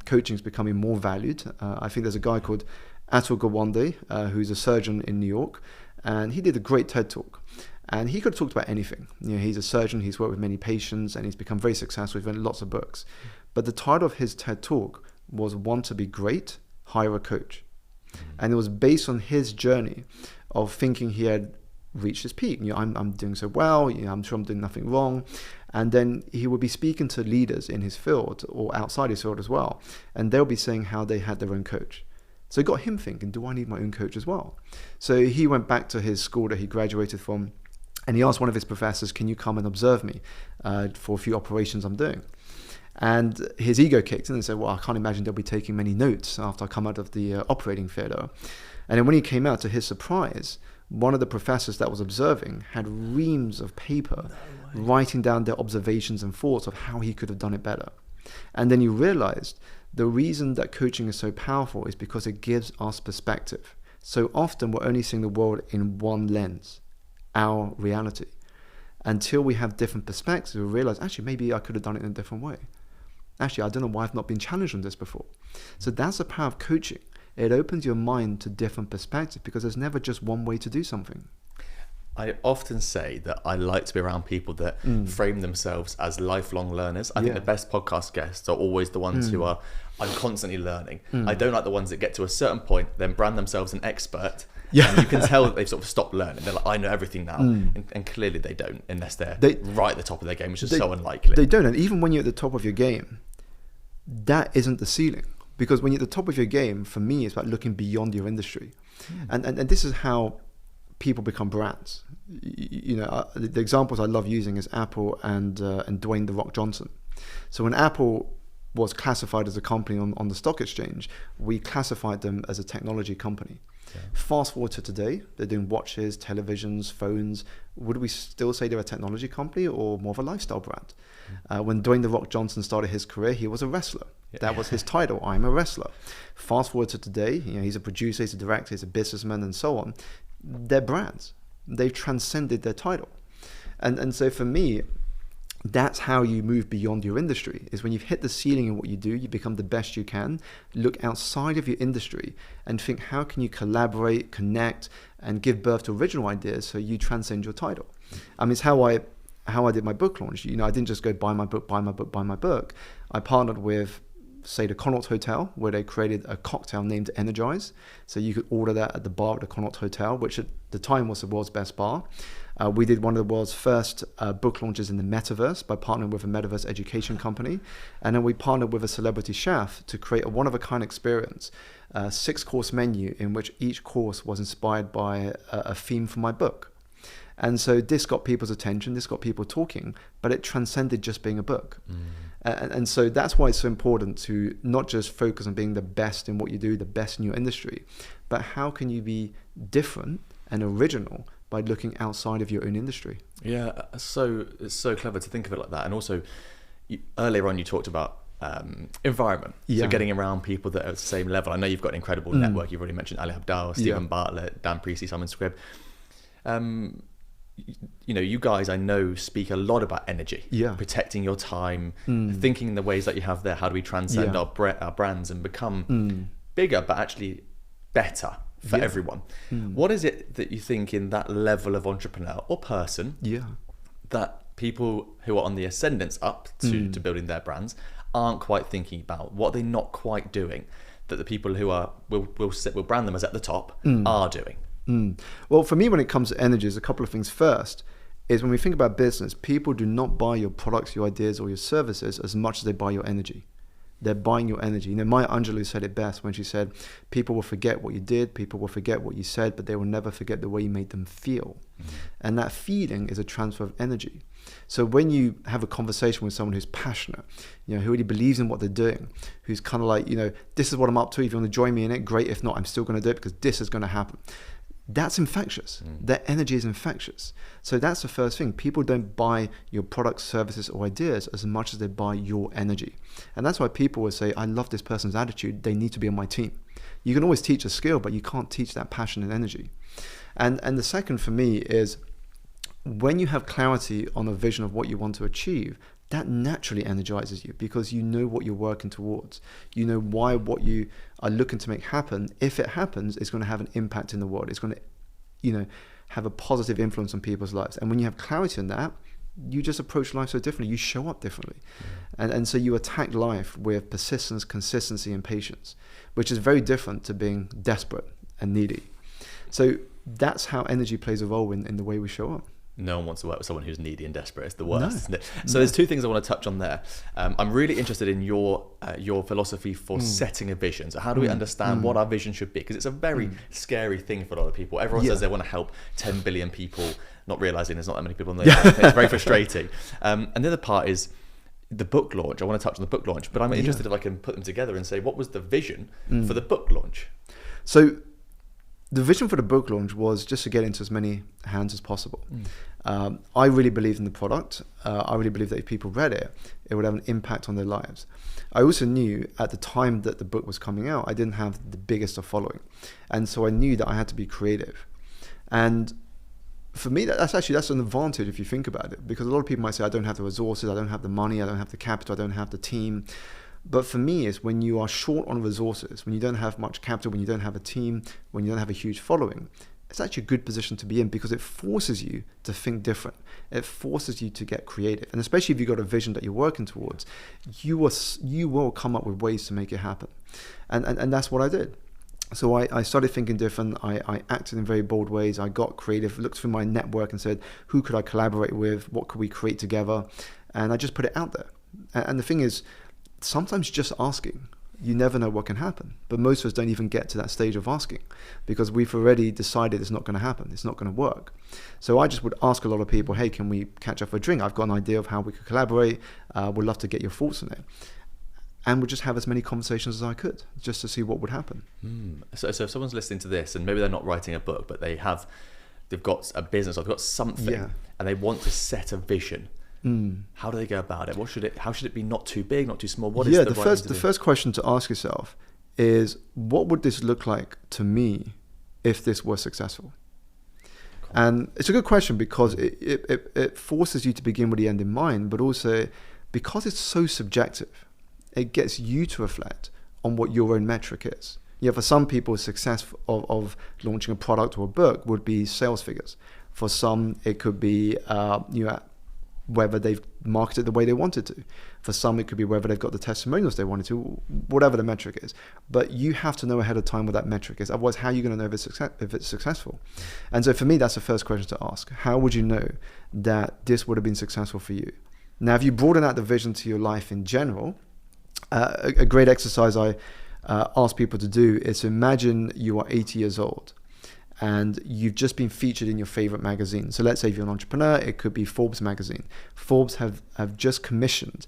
Coaching is becoming more valued. I think there's a guy called Atul Gawande, who's a surgeon in New York, and he did a great TED talk. And he could have talked about anything. He's a surgeon, he's worked with many patients, and he's become very successful. He's written lots of books. But the title of his TED talk was "Want to be Great? Hire a Coach." And it was based on his journey of thinking he had reached his peak. I'm doing so well, I'm sure I'm doing nothing wrong. And then he would be speaking to leaders in his field or outside his field as well. And they'll be saying how they had their own coach. So it got him thinking, do I need my own coach as well? So he went back to his school that he graduated from, and he asked one of his professors, can you come and observe me for a few operations I'm doing? And his ego kicked in and said, well, I can't imagine they'll be taking many notes after I come out of the operating theatre. And then when he came out, to his surprise, one of the professors that was observing had reams of paper writing down their observations and thoughts of how he could have done it better. And then he realized the reason that coaching is so powerful is because it gives us perspective. So often we're only seeing the world in one lens, our reality. Until we have different perspectives, we realize, actually, maybe I could have done it in a different way. Actually, I don't know why I've not been challenged on this before. So that's the power of coaching. It opens your mind to different perspectives because there's never just one way to do something. I often say that I like to be around people that frame themselves as lifelong learners. I think the best podcast guests are always the ones who are, I'm constantly learning. I don't like the ones that get to a certain point, then brand themselves an expert. And you can tell that they've sort of stopped learning. They're like, I know everything now. And clearly they don't, unless they're right at the top of their game, which is so unlikely. They don't. And even when you're at the top of your game, that isn't the ceiling. Because when you're at the top of your game, for me, it's about looking beyond your industry. And this is how people become brands. The examples I love using is Apple and Dwayne "The Rock" Johnson. So when Apple was classified as a company on the stock exchange, we classified them as a technology company. Yeah. Fast forward to today, they're doing watches, televisions, phones. Would we still say they're a technology company or more of a lifestyle brand? When Dwayne "The Rock" Johnson started his career, he was a wrestler. That was his title, I'm a wrestler. Fast forward to today, he's a producer, he's a director, he's a businessman, and so on. They're brands. They've transcended their title. And so for me, that's how you move beyond your industry, is when you've hit the ceiling in what you do, you become the best you can, look outside of your industry and think, how can you collaborate, connect, and give birth to original ideas so you transcend your title? I mean, it's how I did my book launch. I didn't just go buy my book. I partnered with, say, the Connaught Hotel, where they created a cocktail named Energize. So you could order that at the bar at the Connaught Hotel, which at the time was the world's best bar. We did one of the world's first book launches in the metaverse by partnering with a metaverse education company. And then we partnered with a celebrity chef to create a one-of-a-kind experience, a 6-course menu in which each course was inspired by a theme from my book. And so this got people's attention, this got people talking, but it transcended just being a book. And so that's why it's so important to not just focus on being the best in what you do, the best in your industry, but how can you be different and original by looking outside of your own industry. Yeah, it's so clever to think of it like that. And also, earlier on you talked about environment. So getting around people that are at the same level. I know you've got an incredible network. You've already mentioned Ali Abdaal, Stephen Bartlett, Dan Priestley, Simon Squibb. You guys, I know, speak a lot about energy, protecting your time, thinking in the ways that you have there. How do we transcend our brands and become bigger, but actually better for everyone. What is it that you think in that level of entrepreneur or person that people who are on the ascendance up to building their brands aren't quite thinking about? What are they not quite doing that the people who are will brand them as at the top are doing? Well, for me, when it comes to energy, there's a couple of things. First is when we think about business, people do not buy your products, your ideas, or your services as much as they buy your energy. They're buying your energy. You know, Maya Angelou said it best when she said, people will forget what you did, people will forget what you said, but they will never forget the way you made them feel. And that feeling is a transfer of energy. So when you have a conversation with someone who's passionate, you know, who really believes in what they're doing, who's kind of like, you know, this is what I'm up to. If you want to join me in it, great. If not, I'm still going to do it because this is going to happen. That's infectious. That energy is infectious. So that's the first thing. People don't buy your products, services, or ideas as much as they buy your energy. And that's why people will say, I love this person's attitude. They need to be on my team. You can always teach a skill, but you can't teach that passion and energy. And the second for me is when you have clarity on a vision of what you want to achieve, that naturally energizes you because you know what you're working towards. You know why what you are looking to make happen, if it happens, is going to have an impact in the world. It's going to, you know, have a positive influence on people's lives. And when you have clarity on that, you just approach life so differently. You show up differently. And so you attack life with persistence, consistency, and patience, which is very different to being desperate and needy. So that's how energy plays a role in the way we show up. No one wants to work with someone who's needy and desperate. It's the worst, isn't it? So there's two things I want to touch on there. I'm really interested in your philosophy for setting a vision. So how do we understand what our vision should be? Because it's a very scary thing for a lot of people. Everyone says they want to help 10 billion people, not realizing there's not that many people on the internet. It's very frustrating. And the other part is the book launch. I want to touch on the book launch, but I'm interested if I can put them together and say, what was the vision for the book launch? So the vision for the book launch was just to get into as many hands as possible. I really believed in the product. I really believed that if people read it, it would have an impact on their lives. I also knew at the time that the book was coming out, I didn't have the biggest of following. And so I knew that I had to be creative. And for me, that's an advantage if you think about it, because a lot of people might say, I don't have the resources, I don't have the money, I don't have the capital, I don't have the team. But for me, it's when you are short on resources, when you don't have much capital, when you don't have a team, when you don't have a huge following, it's actually a good position to be in because it forces you to think different. It forces you to get creative. And especially if you've got a vision that you're working towards, you will come up with ways to make it happen. And that's what I did. So I started thinking different. I acted in very bold ways. I got creative, looked through my network and said, who could I collaborate with? What could we create together? And I just put it out there. And the thing is, sometimes just asking, you never know what can happen. But most of us don't even get to that stage of asking because we've already decided it's not going to happen. It's not going to work. So I just would ask a lot of people, hey, can we catch up for a drink? I've got an idea of how we could collaborate. Would love to get your thoughts on it. And would just have as many conversations as I could just to see what would happen. So if someone's listening to this and maybe they're not writing a book, but they've got a business or they've got something and they want to set a vision, how do they go about it? How should it be? Not too big, not too small? What is the first question to ask yourself is, what would this look like to me if this were successful? Cool. And it's a good question because it forces you to begin with the end in mind, but also because it's so subjective, it gets you to reflect on what your own metric is. For some people, success of launching a product or a book would be sales figures. For some, it could be whether they've marketed the way they wanted to. For some, it could be whether they've got the testimonials they wanted to, whatever the metric is. But you have to know ahead of time what that metric is. Otherwise, how are you going to know if it's successful? And so for me, that's the first question to ask. How would you know that this would have been successful for you? Now, if you broaden out the vision to your life in general, a great exercise I ask people to do is to imagine you are 80 years old and you've just been featured in your favorite magazine. So let's say if you're an entrepreneur, it could be Forbes magazine. Forbes have just commissioned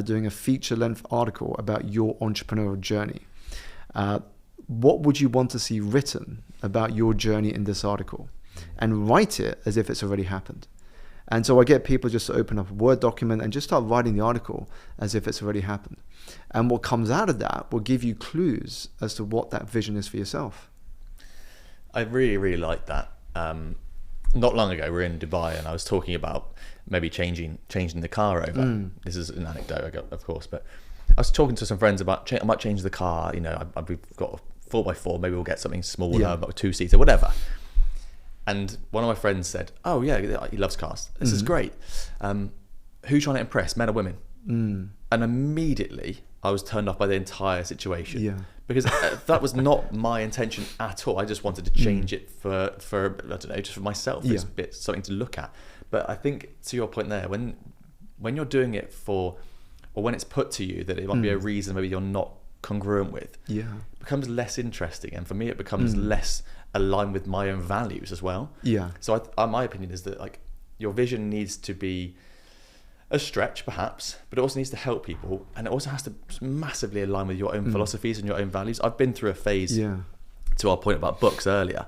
doing a feature-length article about your entrepreneurial journey. What would you want to see written about your journey in this article? And write it as if it's already happened. And so I get people just to open up a Word document and just start writing the article as if it's already happened. And what comes out of that will give you clues as to what that vision is for yourself. I really, really like that. Not long ago, we were in Dubai and I was talking about maybe changing the car over. This is an anecdote, of course, but I was talking to some friends about I might change the car. We've got a 4x4, maybe we'll get something smaller, Yeah. about 2-seater, whatever. And one of my friends said, oh yeah, he loves cars. This is great. Who you trying to impress, men or women? And immediately I was turned off by the entire situation. Yeah. Because that was not my intention at all. I just wanted to change it for I don't know, just for myself. It's a bit something to look at. But I think to your point there, when you're doing it for, or when it's put to you that it might be a reason maybe you're not congruent with, it becomes less interesting. And for me, it becomes less aligned with my own values as well. Yeah. So my opinion is that like your vision needs to be a stretch perhaps, but it also needs to help people, and it also has to massively align with your own philosophies and your own values. I've been through a phase, to our point about books earlier,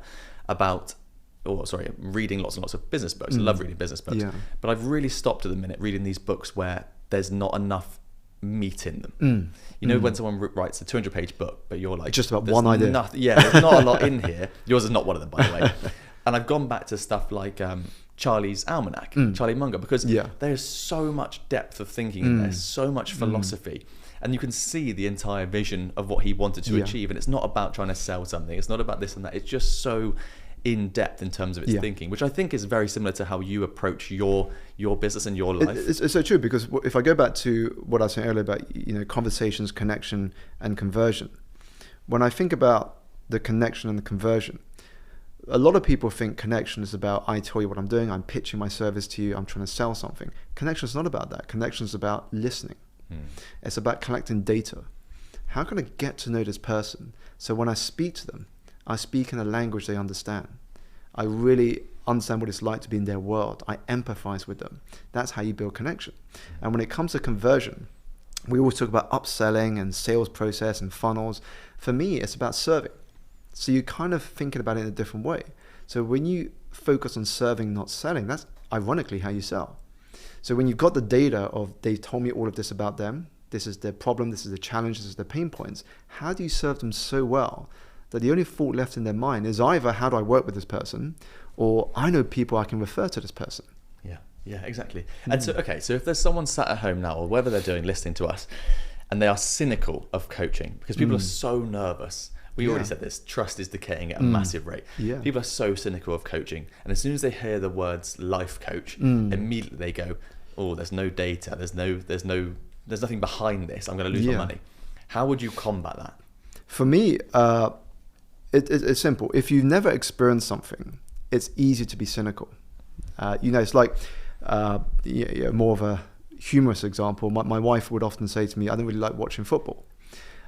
reading lots and lots of business books. I love reading business books, but I've really stopped at the minute reading these books where there's not enough meat in them. You know, when someone writes a 200-page book, but you're like, just about one idea. There's not a lot in here. Yours is not one of them, by the way. And I've gone back to stuff like Charlie's Almanac, Charlie Munger, because there's so much depth of thinking in there, so much philosophy, and you can see the entire vision of what he wanted to achieve. And it's not about trying to sell something. It's not about this and that. It's just so in depth in terms of its thinking, which I think is very similar to how you approach your business and your life. It's so true, because if I go back to what I was saying earlier about, you know, conversations, connection, and conversion, when I think about the connection and the conversion, a lot of people think connection is about, I tell you what I'm doing, I'm pitching my service to you, I'm trying to sell something. Connection is not about that. Connection is about listening. It's about collecting data. How can I get to know this person? So when I speak to them, I speak in a language they understand. I really understand what it's like to be in their world. I empathize with them. That's how you build connection. And when it comes to conversion, we always talk about upselling and sales process and funnels. For me, it's about serving. So you're kind of thinking about it in a different way. So when you focus on serving, not selling, that's ironically how you sell. So when you've got the data of, they told me all of this about them, this is their problem, this is the challenge, this is their pain points, how do you serve them so well that the only thought left in their mind is either, how do I work with this person, or I know people I can refer to this person. Yeah, exactly. And so if there's someone sat at home now, or whatever they're doing, listening to us, and they are cynical of coaching, because people are so nervous. We already said this, trust is decaying at a massive rate. People are so cynical of coaching, and as soon as they hear the words life coach, immediately they go, oh, there's no data, there's nothing behind this, I'm going to lose my money. How would you combat that? For me, it's simple. If you've never experienced something, it's easy to be cynical. It's like more of a humorous example. My wife would often say to me, I don't really like watching football.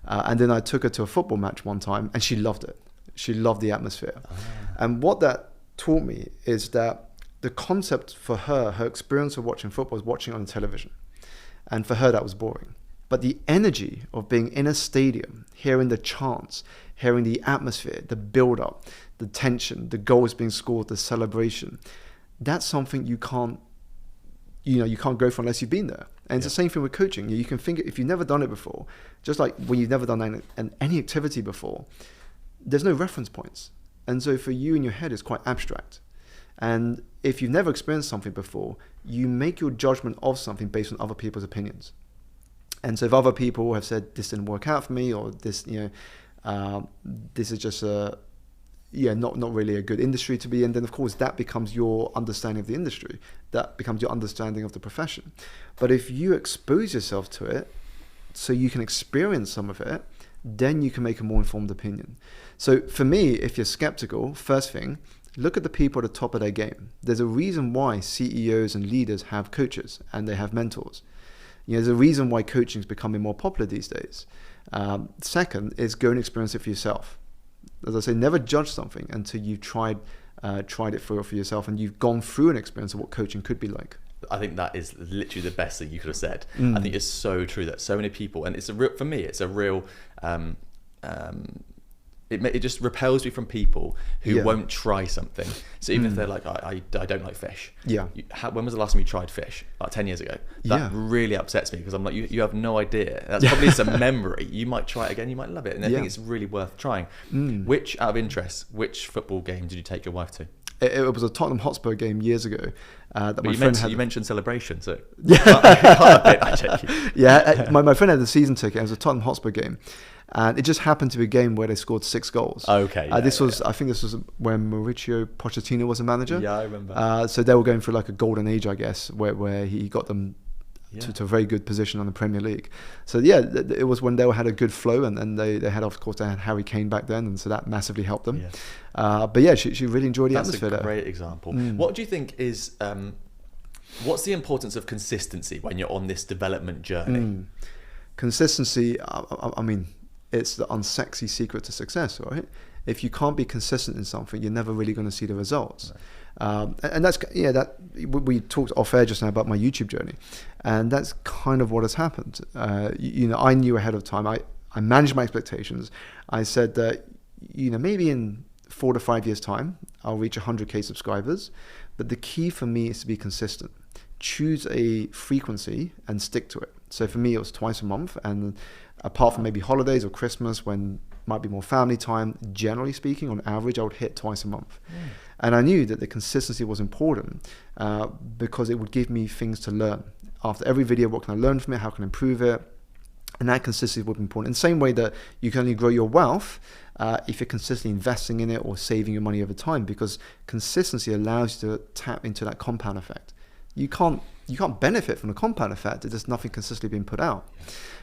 And then I took her to a football match one time, and she loved it. She loved the atmosphere. And what that taught me is that the concept for her experience of watching football was watching on television. And for her, that was boring. But the energy of being in a stadium, hearing the chants, hearing the atmosphere, the build-up, the tension, the goals being scored, the celebration, that's something you can't go for unless you've been there. And it's the same thing with coaching. You can think, if you've never done it before, just like when you've never done any activity before, there's no reference points. And so for you in your head, it's quite abstract. And if you've never experienced something before, you make your judgment of something based on other people's opinions. And so if other people have said, this didn't work out for me, or this, this is just not really a good industry to be in, then of course that becomes your understanding of the industry. That becomes your understanding of the profession. But if you expose yourself to it, so you can experience some of it, then you can make a more informed opinion. So for me, if you're skeptical, first thing, look at the people at the top of their game. There's a reason why CEOs and leaders have coaches and they have mentors. There's a reason why coaching is becoming more popular these days. Second is go and experience it for yourself. As I say, never judge something until you've tried it for yourself and you've gone through an experience of what coaching could be like. I think that is literally the best thing you could have said. I think it's so true that so many people, and for me, it's a real, it just repels me from people who won't try something. So even if they're like, I don't like fish. When was the last time you tried fish? Like 10 years ago. That really upsets me, because I'm like, you have no idea. That's probably just a memory. You might try it again, you might love it. And I think it's really worth trying. Out of interest, which football game did you take your wife to? It was a Tottenham Hotspur game years ago. That my you friend mentioned, you mentioned celebration, so my friend had the season ticket. It was a Tottenham Hotspur game, and it just happened to be a game where they scored 6 goals. Okay. I think this was when Mauricio Pochettino was a manager. Yeah, I remember. So they were going through like a golden age, I guess, where he got them to a very good position on the Premier League. So yeah, it was when they had a good flow, and they had, of course, they had Harry Kane back then, and so that massively helped them. But yeah, she really enjoyed the atmosphere. That's a great example. What do you think is what's the importance of consistency when you're on this development journey? Consistency, I mean, it's the unsexy secret to success, right? If you can't be consistent in something, you're never really going to see the results. Right. And that's, that we talked off air just now about my YouTube journey, and that's kind of what has happened. I knew ahead of time. I managed my expectations. I said that, maybe in 4 to 5 years' time, I'll reach 100K subscribers. But the key for me is to be consistent. Choose a frequency and stick to it. So for me, it was twice a month, and apart from maybe holidays or Christmas, when might be more family time, generally speaking, on average, I would hit twice a month. And I knew that the consistency was important because it would give me things to learn. After every video, what can I learn from it? How can I improve it? And that consistency would be important. In the same way that you can only grow your wealth if you're consistently investing in it or saving your money over time, because consistency allows you to tap into that compound effect. You can't benefit from the compound effect if there's nothing consistently being put out.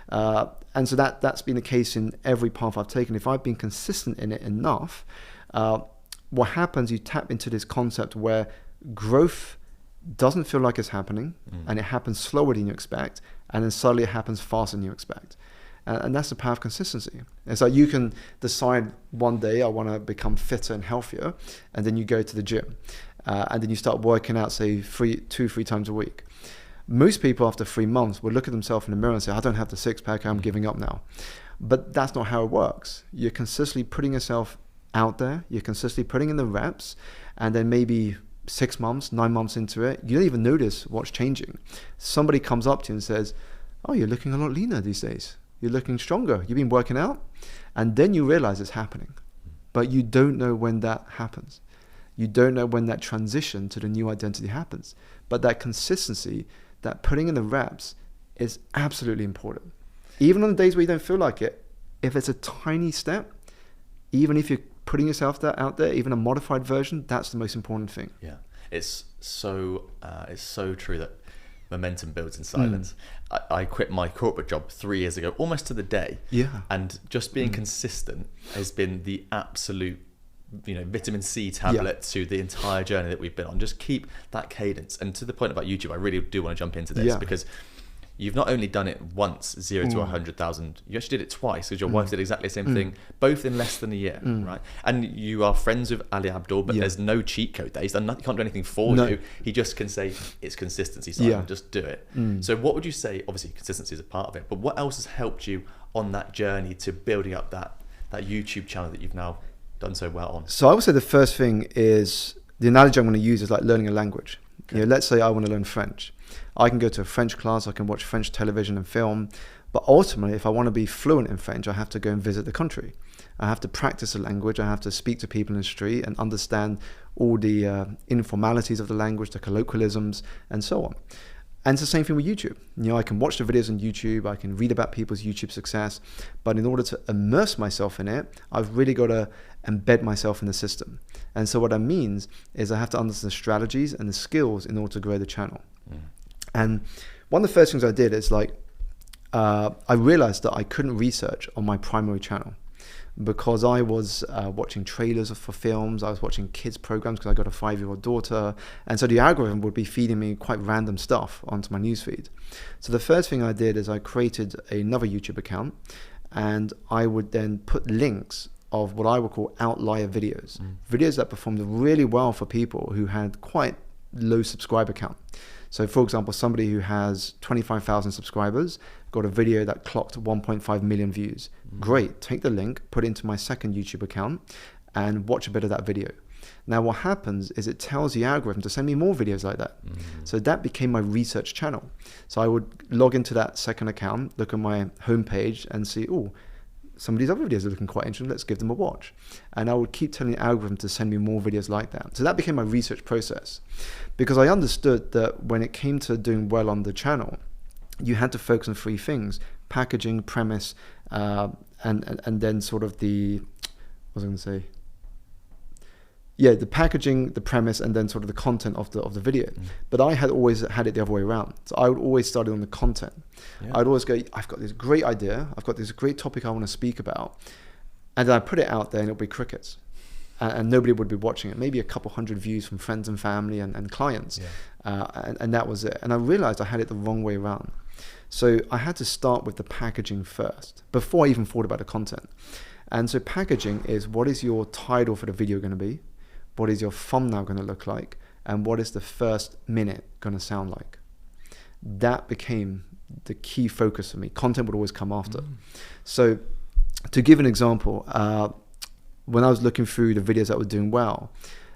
And so that's been the case in every path I've taken. If I've been consistent in it enough, what happens, you tap into this concept where growth doesn't feel like it's happening, and it happens slower than you expect, and then suddenly it happens faster than you expect. And that's the power of consistency. It's like you can decide one day, I want to become fitter and healthier, and then you go to the gym, and then you start working out, say, 2-3 times a week. Most people after 3 months will look at themselves in the mirror and say, I don't have the 6-pack, I'm giving up now. But that's not how it works. You're consistently putting yourself out there, you're consistently putting in the reps, and then maybe 6 months, 9 months into it, you don't even notice what's changing. Somebody comes up to you and says, oh, you're looking a lot leaner these days. You're looking stronger. You've been working out. And then you realize it's happening. But you don't know when that happens. You don't know when that transition to the new identity happens. But that consistency, that putting in the reps, is absolutely important. Even on the days where you don't feel like it, if it's a tiny step, even if you're putting yourself out there, even a modified version, that's the most important thing. Yeah, it's so true that momentum builds in silence. I quit my corporate job 3 years ago, almost to the day. Yeah. And just being consistent has been the absolute, vitamin C tablet to the entire journey that we've been on. Just keep that cadence. And to the point about YouTube, I really do want to jump into this because you've not only done it once, 0 to 100,000, you actually did it twice, because your wife did exactly the same thing, both in less than a year, right? And you are friends with Ali Abdaal, but there's no cheat code there. He can't do anything for you. He just can say, it's consistency, Simon, just do it. So what would you say, obviously consistency is a part of it, but what else has helped you on that journey to building up that YouTube channel that you've now done so well on? So I would say the first thing is, the analogy I'm going to use is like learning a language. Okay. Let's say I want to learn French. I can go to a French class, I can watch French television and film, but ultimately, if I want to be fluent in French, I have to go and visit the country. I have to practice the language, I have to speak to people in the street and understand all the informalities of the language, the colloquialisms, and so on. And it's the same thing with YouTube. I can watch the videos on YouTube, I can read about people's YouTube success, but in order to immerse myself in it, I've really got to embed myself in the system. And so what that means is I have to understand the strategies and the skills in order to grow the channel. And one of the first things I did is I realized that I couldn't research on my primary channel because I was watching trailers for films, I was watching kids programs because I got a 5-year-old daughter, and so the algorithm would be feeding me quite random stuff onto my newsfeed. So the first thing I did is I created another YouTube account, and I would then put links of what I would call outlier videos, videos that performed really well for people who had quite low subscriber count. So for example, somebody who has 25,000 subscribers got a video that clocked 1.5 million views. Great, take the link, put it into my second YouTube account and watch a bit of that video. Now what happens is it tells the algorithm to send me more videos like that. So that became my research channel. So I would log into that second account, look at my homepage and see, some of these other videos are looking quite interesting, let's give them a watch. And I would keep telling the algorithm to send me more videos like that. So that became my research process, because I understood that when it came to doing well on the channel, you had to focus on three things: packaging, premise, and then sort of the, what was I going to say? Yeah, the packaging, the premise, and then sort of the content of the video. But I had always had it the other way around. So I would always start it on the content. Yeah. I'd always go, I've got this great idea, I've got this great topic I want to speak about, and then I put it out there and it'll be crickets. And nobody would be watching it. Maybe a couple hundred views from friends and family and clients. Yeah. And that was it. And I realized I had it the wrong way around. So I had to start with the packaging first, before I even thought about the content. And so packaging is, what is your title for the video going to be? What is your thumbnail going to look like? And what is the first minute going to sound like? That became the key focus for me. Content would always come after. So to give an example, when I was looking through the videos that were doing well,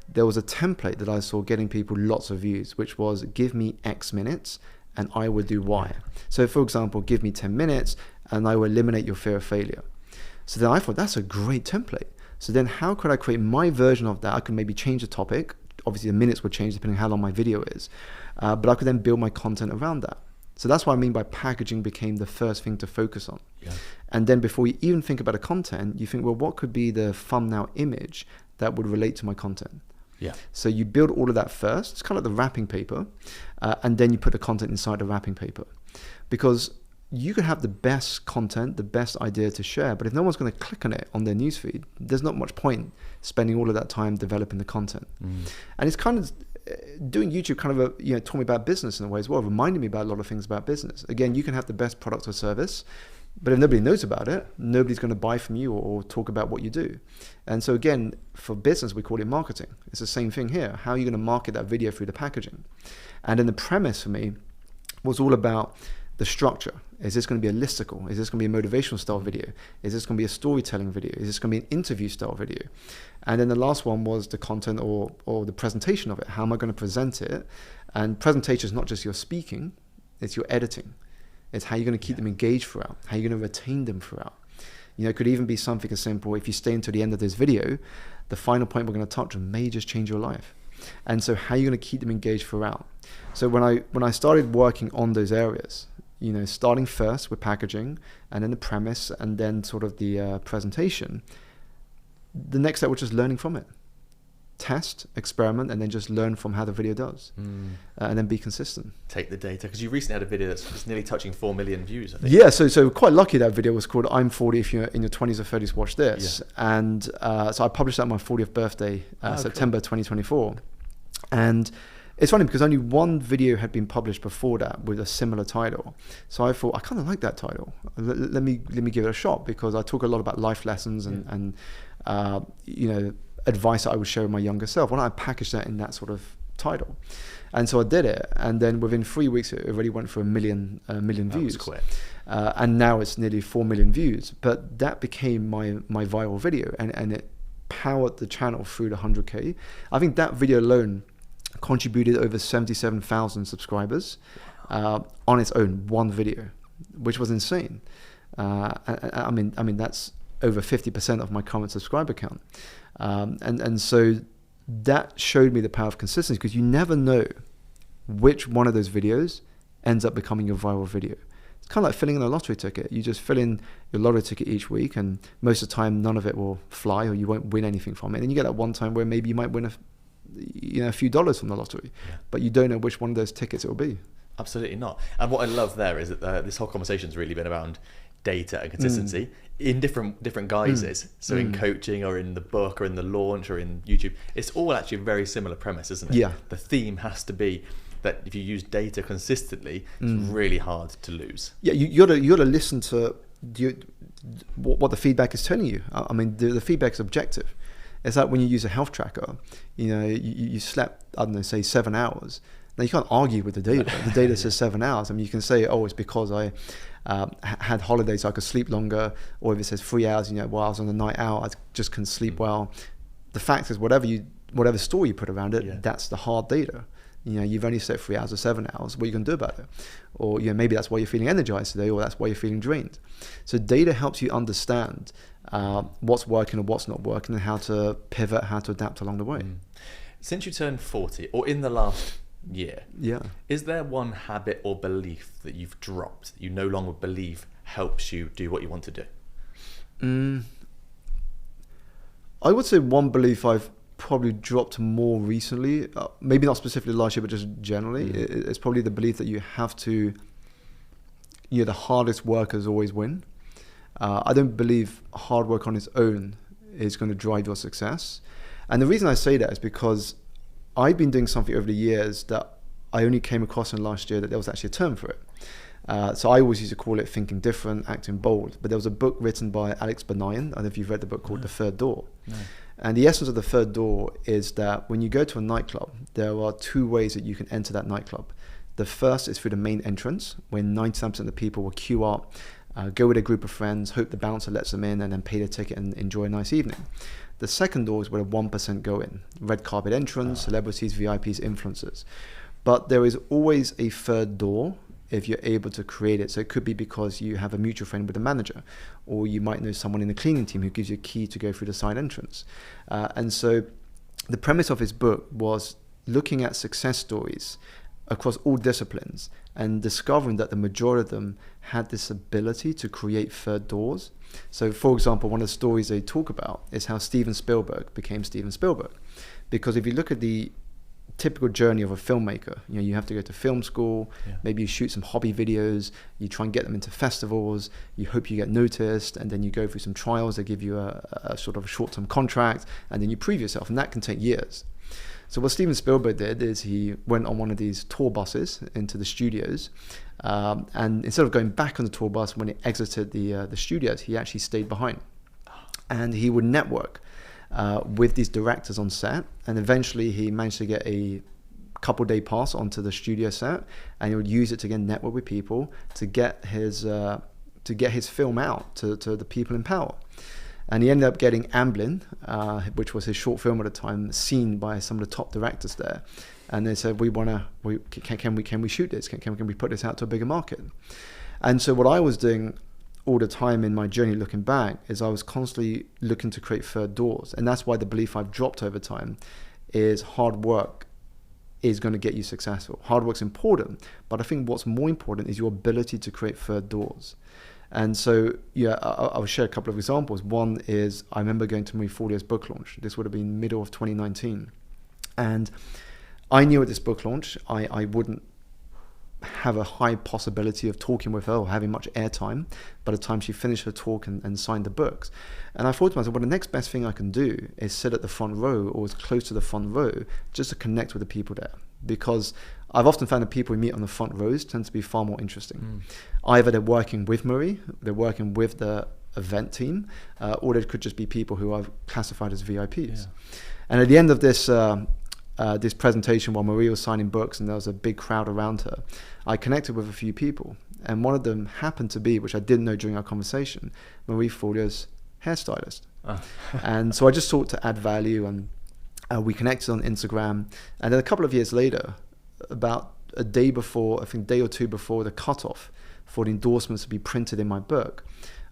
there was a template that I saw getting people lots of views, which was give me X minutes and I would do Y. So for example, give me 10 minutes and I will eliminate your fear of failure. So then I thought, that's a great template. So then how could I create my version of that? I could maybe change the topic. Obviously the minutes would change depending on how long my video is. But I could then build my content around that. So that's what I mean by packaging became the first thing to focus on. Yeah. And then before you even think about the content, you think, well, what could be the thumbnail image that would relate to my content? Yeah. So you build all of that first. It's kind of like the wrapping paper. And then you put the content inside the wrapping paper. Because you could have the best content, the best idea to share, but if no one's going to click on it on their newsfeed, there's not much point spending all of that time developing the content. And it's kind of doing YouTube kind of taught me about business in a way as well, reminding me about a lot of things about business. Again, you can have the best product or service, but if nobody knows about it, nobody's going to buy from you or talk about what you do. And so again, for business, we call it marketing. It's the same thing here. How are you going to market that video through the packaging? And then the premise for me was all about the structure. Is this going to be a listicle? Is this going to be a motivational style video? Is this going to be a storytelling video? Is this going to be an interview style video? And then the last one was the content or the presentation of it. How am I going to present it? And presentation is not just your speaking, it's your editing. It's how you're going to keep them engaged throughout, how you're going to retain them throughout. It could even be something as simple, if you stay until the end of this video, the final point we're going to touch on may just change your life. And so how are you going to keep them engaged throughout? So when I started working on those areas, starting first with packaging and then the premise and then sort of the presentation, the next step was just learning from it. Test, experiment, and then just learn from how the video does. And then be consistent. Take the data, because you recently had a video that's nearly touching 4 million views, I think. Yeah, so quite lucky that video was called I'm 40 if you're in your 20s or 30s, watch this. Yeah. And so I published that on my 40th birthday, September 2024. And it's funny because only one video had been published before that with a similar title. So I thought, I kind of like that title. Let me give it a shot, because I talk a lot about life lessons and advice that I would share with my younger self. Why don't I package that in that sort of title? And so I did it, and then within 3 weeks it already went for a million views. That was quick. And now it's nearly 4 million views. But that became my viral video, and it powered the channel through the 100K. I think that video alone contributed over 77,000 subscribers on its own, one video, which was insane. I mean that's over 50% of my current subscriber count. And so that showed me the power of consistency, because you never know which one of those videos ends up becoming your viral video. It's kind of like filling in a lottery ticket. You just fill in your lottery ticket each week, and most of the time none of it will fly, or you won't win anything from it. And then you get that one time where maybe you might win a few dollars from the lottery, but you don't know which one of those tickets it will be. Absolutely not. And what I love there is that this whole conversation's really been around data and consistency in different guises. So in coaching, or in the book, or in the launch, or in YouTube, it's all actually a very similar premise, isn't it? Yeah. The theme has to be that if you use data consistently, it's really hard to lose. Yeah, you got to listen to what the feedback is telling you. I mean, the feedback is objective. It's like when you use a health tracker, you slept, I don't know, say 7 hours. Now you can't argue with the data. The data says 7 hours. I mean, you can say, oh, it's because I had holidays, so I could sleep longer. Or if it says 3 hours, while I was on the night out, I just couldn't sleep well. The fact is, whatever story you put around it, that's the hard data. you've only slept 3 hours or 7 hours. What are you going to do about it? Or maybe that's why you're feeling energized today, or that's why you're feeling drained. So data helps you understand what's working or what's not working, and how to pivot, how to adapt along the way. Since you turned 40, or in the last year, Yeah. is there one habit or belief that you've dropped that you no longer believe helps you do what you want to do? I would say one belief I've probably dropped more recently, maybe not specifically last year, but just generally, it's probably the belief that you have to, the hardest workers always win. I don't believe hard work on its own is going to drive your success. And the reason I say that is because I've been doing something over the years that I only came across in last year that there was actually a term for it. So I always used to call it thinking different, acting bold. But there was a book written by Alex Abdaal, I don't know if you've read the book, called The Third Door. No. And the essence of the third door is that when you go to a nightclub, there are two ways that you can enter that nightclub. The first is through the main entrance, when 99% of the people will queue up, go with a group of friends, hope the bouncer lets them in, and then pay their ticket and enjoy a nice evening. The second door is where the 1% go in. Red carpet entrance, celebrities, VIPs, influencers. But there is always a third door if you're able to create it. So it could be because you have a mutual friend with a manager, or you might know someone in the cleaning team who gives you a key to go through the side entrance. And so the premise of his book was looking at success stories across all disciplines and discovering that the majority of them had this ability to create third doors. So for example, one of the stories they talk about is how Steven Spielberg became Steven Spielberg. Because if you look at the typical journey of a filmmaker, you have to go to film school, maybe you shoot some hobby videos, you try and get them into festivals, you hope you get noticed, and then you go through some trials, they give you a sort of a short-term contract, and then you prove yourself, and that can take years. So what Steven Spielberg did is he went on one of these tour buses into the studios, and instead of going back on the tour bus when he exited the studios, he actually stayed behind, and he would network with these directors on set, and eventually he managed to get a couple-day pass onto the studio set, and he would use it to again network with people to get his film out to the people in power. And he ended up getting Amblin, which was his short film at the time, seen by some of the top directors there, and they said, can we shoot this? Can we put this out to a bigger market? And so what I was doing all the time in my journey looking back is I was constantly looking to create third doors. And that's why the belief I've dropped over time is hard work is going to get you successful. Hard work's important, but I think what's more important is your ability to create third doors. And so, I'll share a couple of examples. One is I remember going to Marie Forleo's book launch. This would have been middle of 2019. And I knew at this book launch, I wouldn't have a high possibility of talking with her or having much airtime by the time she finished her talk and signed the books. And I thought to myself, well, the next best thing I can do is sit at the front row or as close to the front row just to connect with the people there. Because I've often found that people we meet on the front rows tend to be far more interesting. Either they're working with Marie, they're working with the event team, or they could just be people who I've classified as VIPs. And at the end of this presentation, while Marie was signing books and there was a big crowd around her, I connected with a few people, and one of them happened to be, which I didn't know during our conversation, Marie Forleo's hairstylist. And so I just sought to add value, and we connected on Instagram. And then a couple of years later, about a day before, I think day or two before the cutoff for the endorsements to be printed in my book,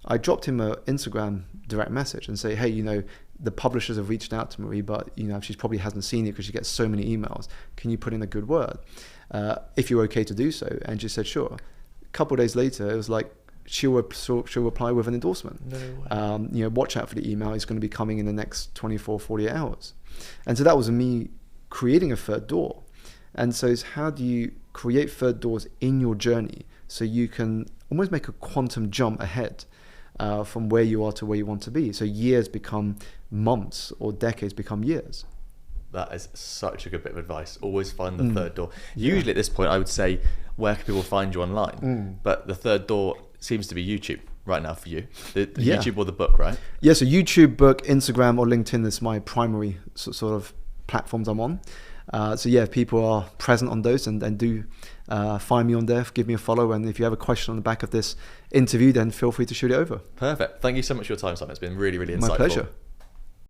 I dropped him an Instagram direct message and say, hey, the publishers have reached out to Marie, but she probably hasn't seen it because she gets so many emails. Can you put in a good word if you're okay to do so? And she said, sure. A couple of days later, it was like, she'll reply with an endorsement. No way. Watch out for the email. It's going to be coming in the next 24, 48 hours. And so that was me creating a third door. And so it's how do you create third doors in your journey so you can almost make a quantum jump ahead from where you are to where you want to be. So years become months, or decades become years. That is such a good bit of advice. Always find the third door. Usually at this point, I would say, where can people find you online? But the third door seems to be YouTube right now for you. The YouTube or the book, right? Yeah, so YouTube, book, Instagram, or LinkedIn is my primary sort of platforms I'm on. So yeah, if people are present on those, and do find me on there, give me a follow, and if you have a question on the back of this interview, then feel free to shoot it over. Perfect. Thank you so much for your time, Simon. It's been really, really insightful. My pleasure.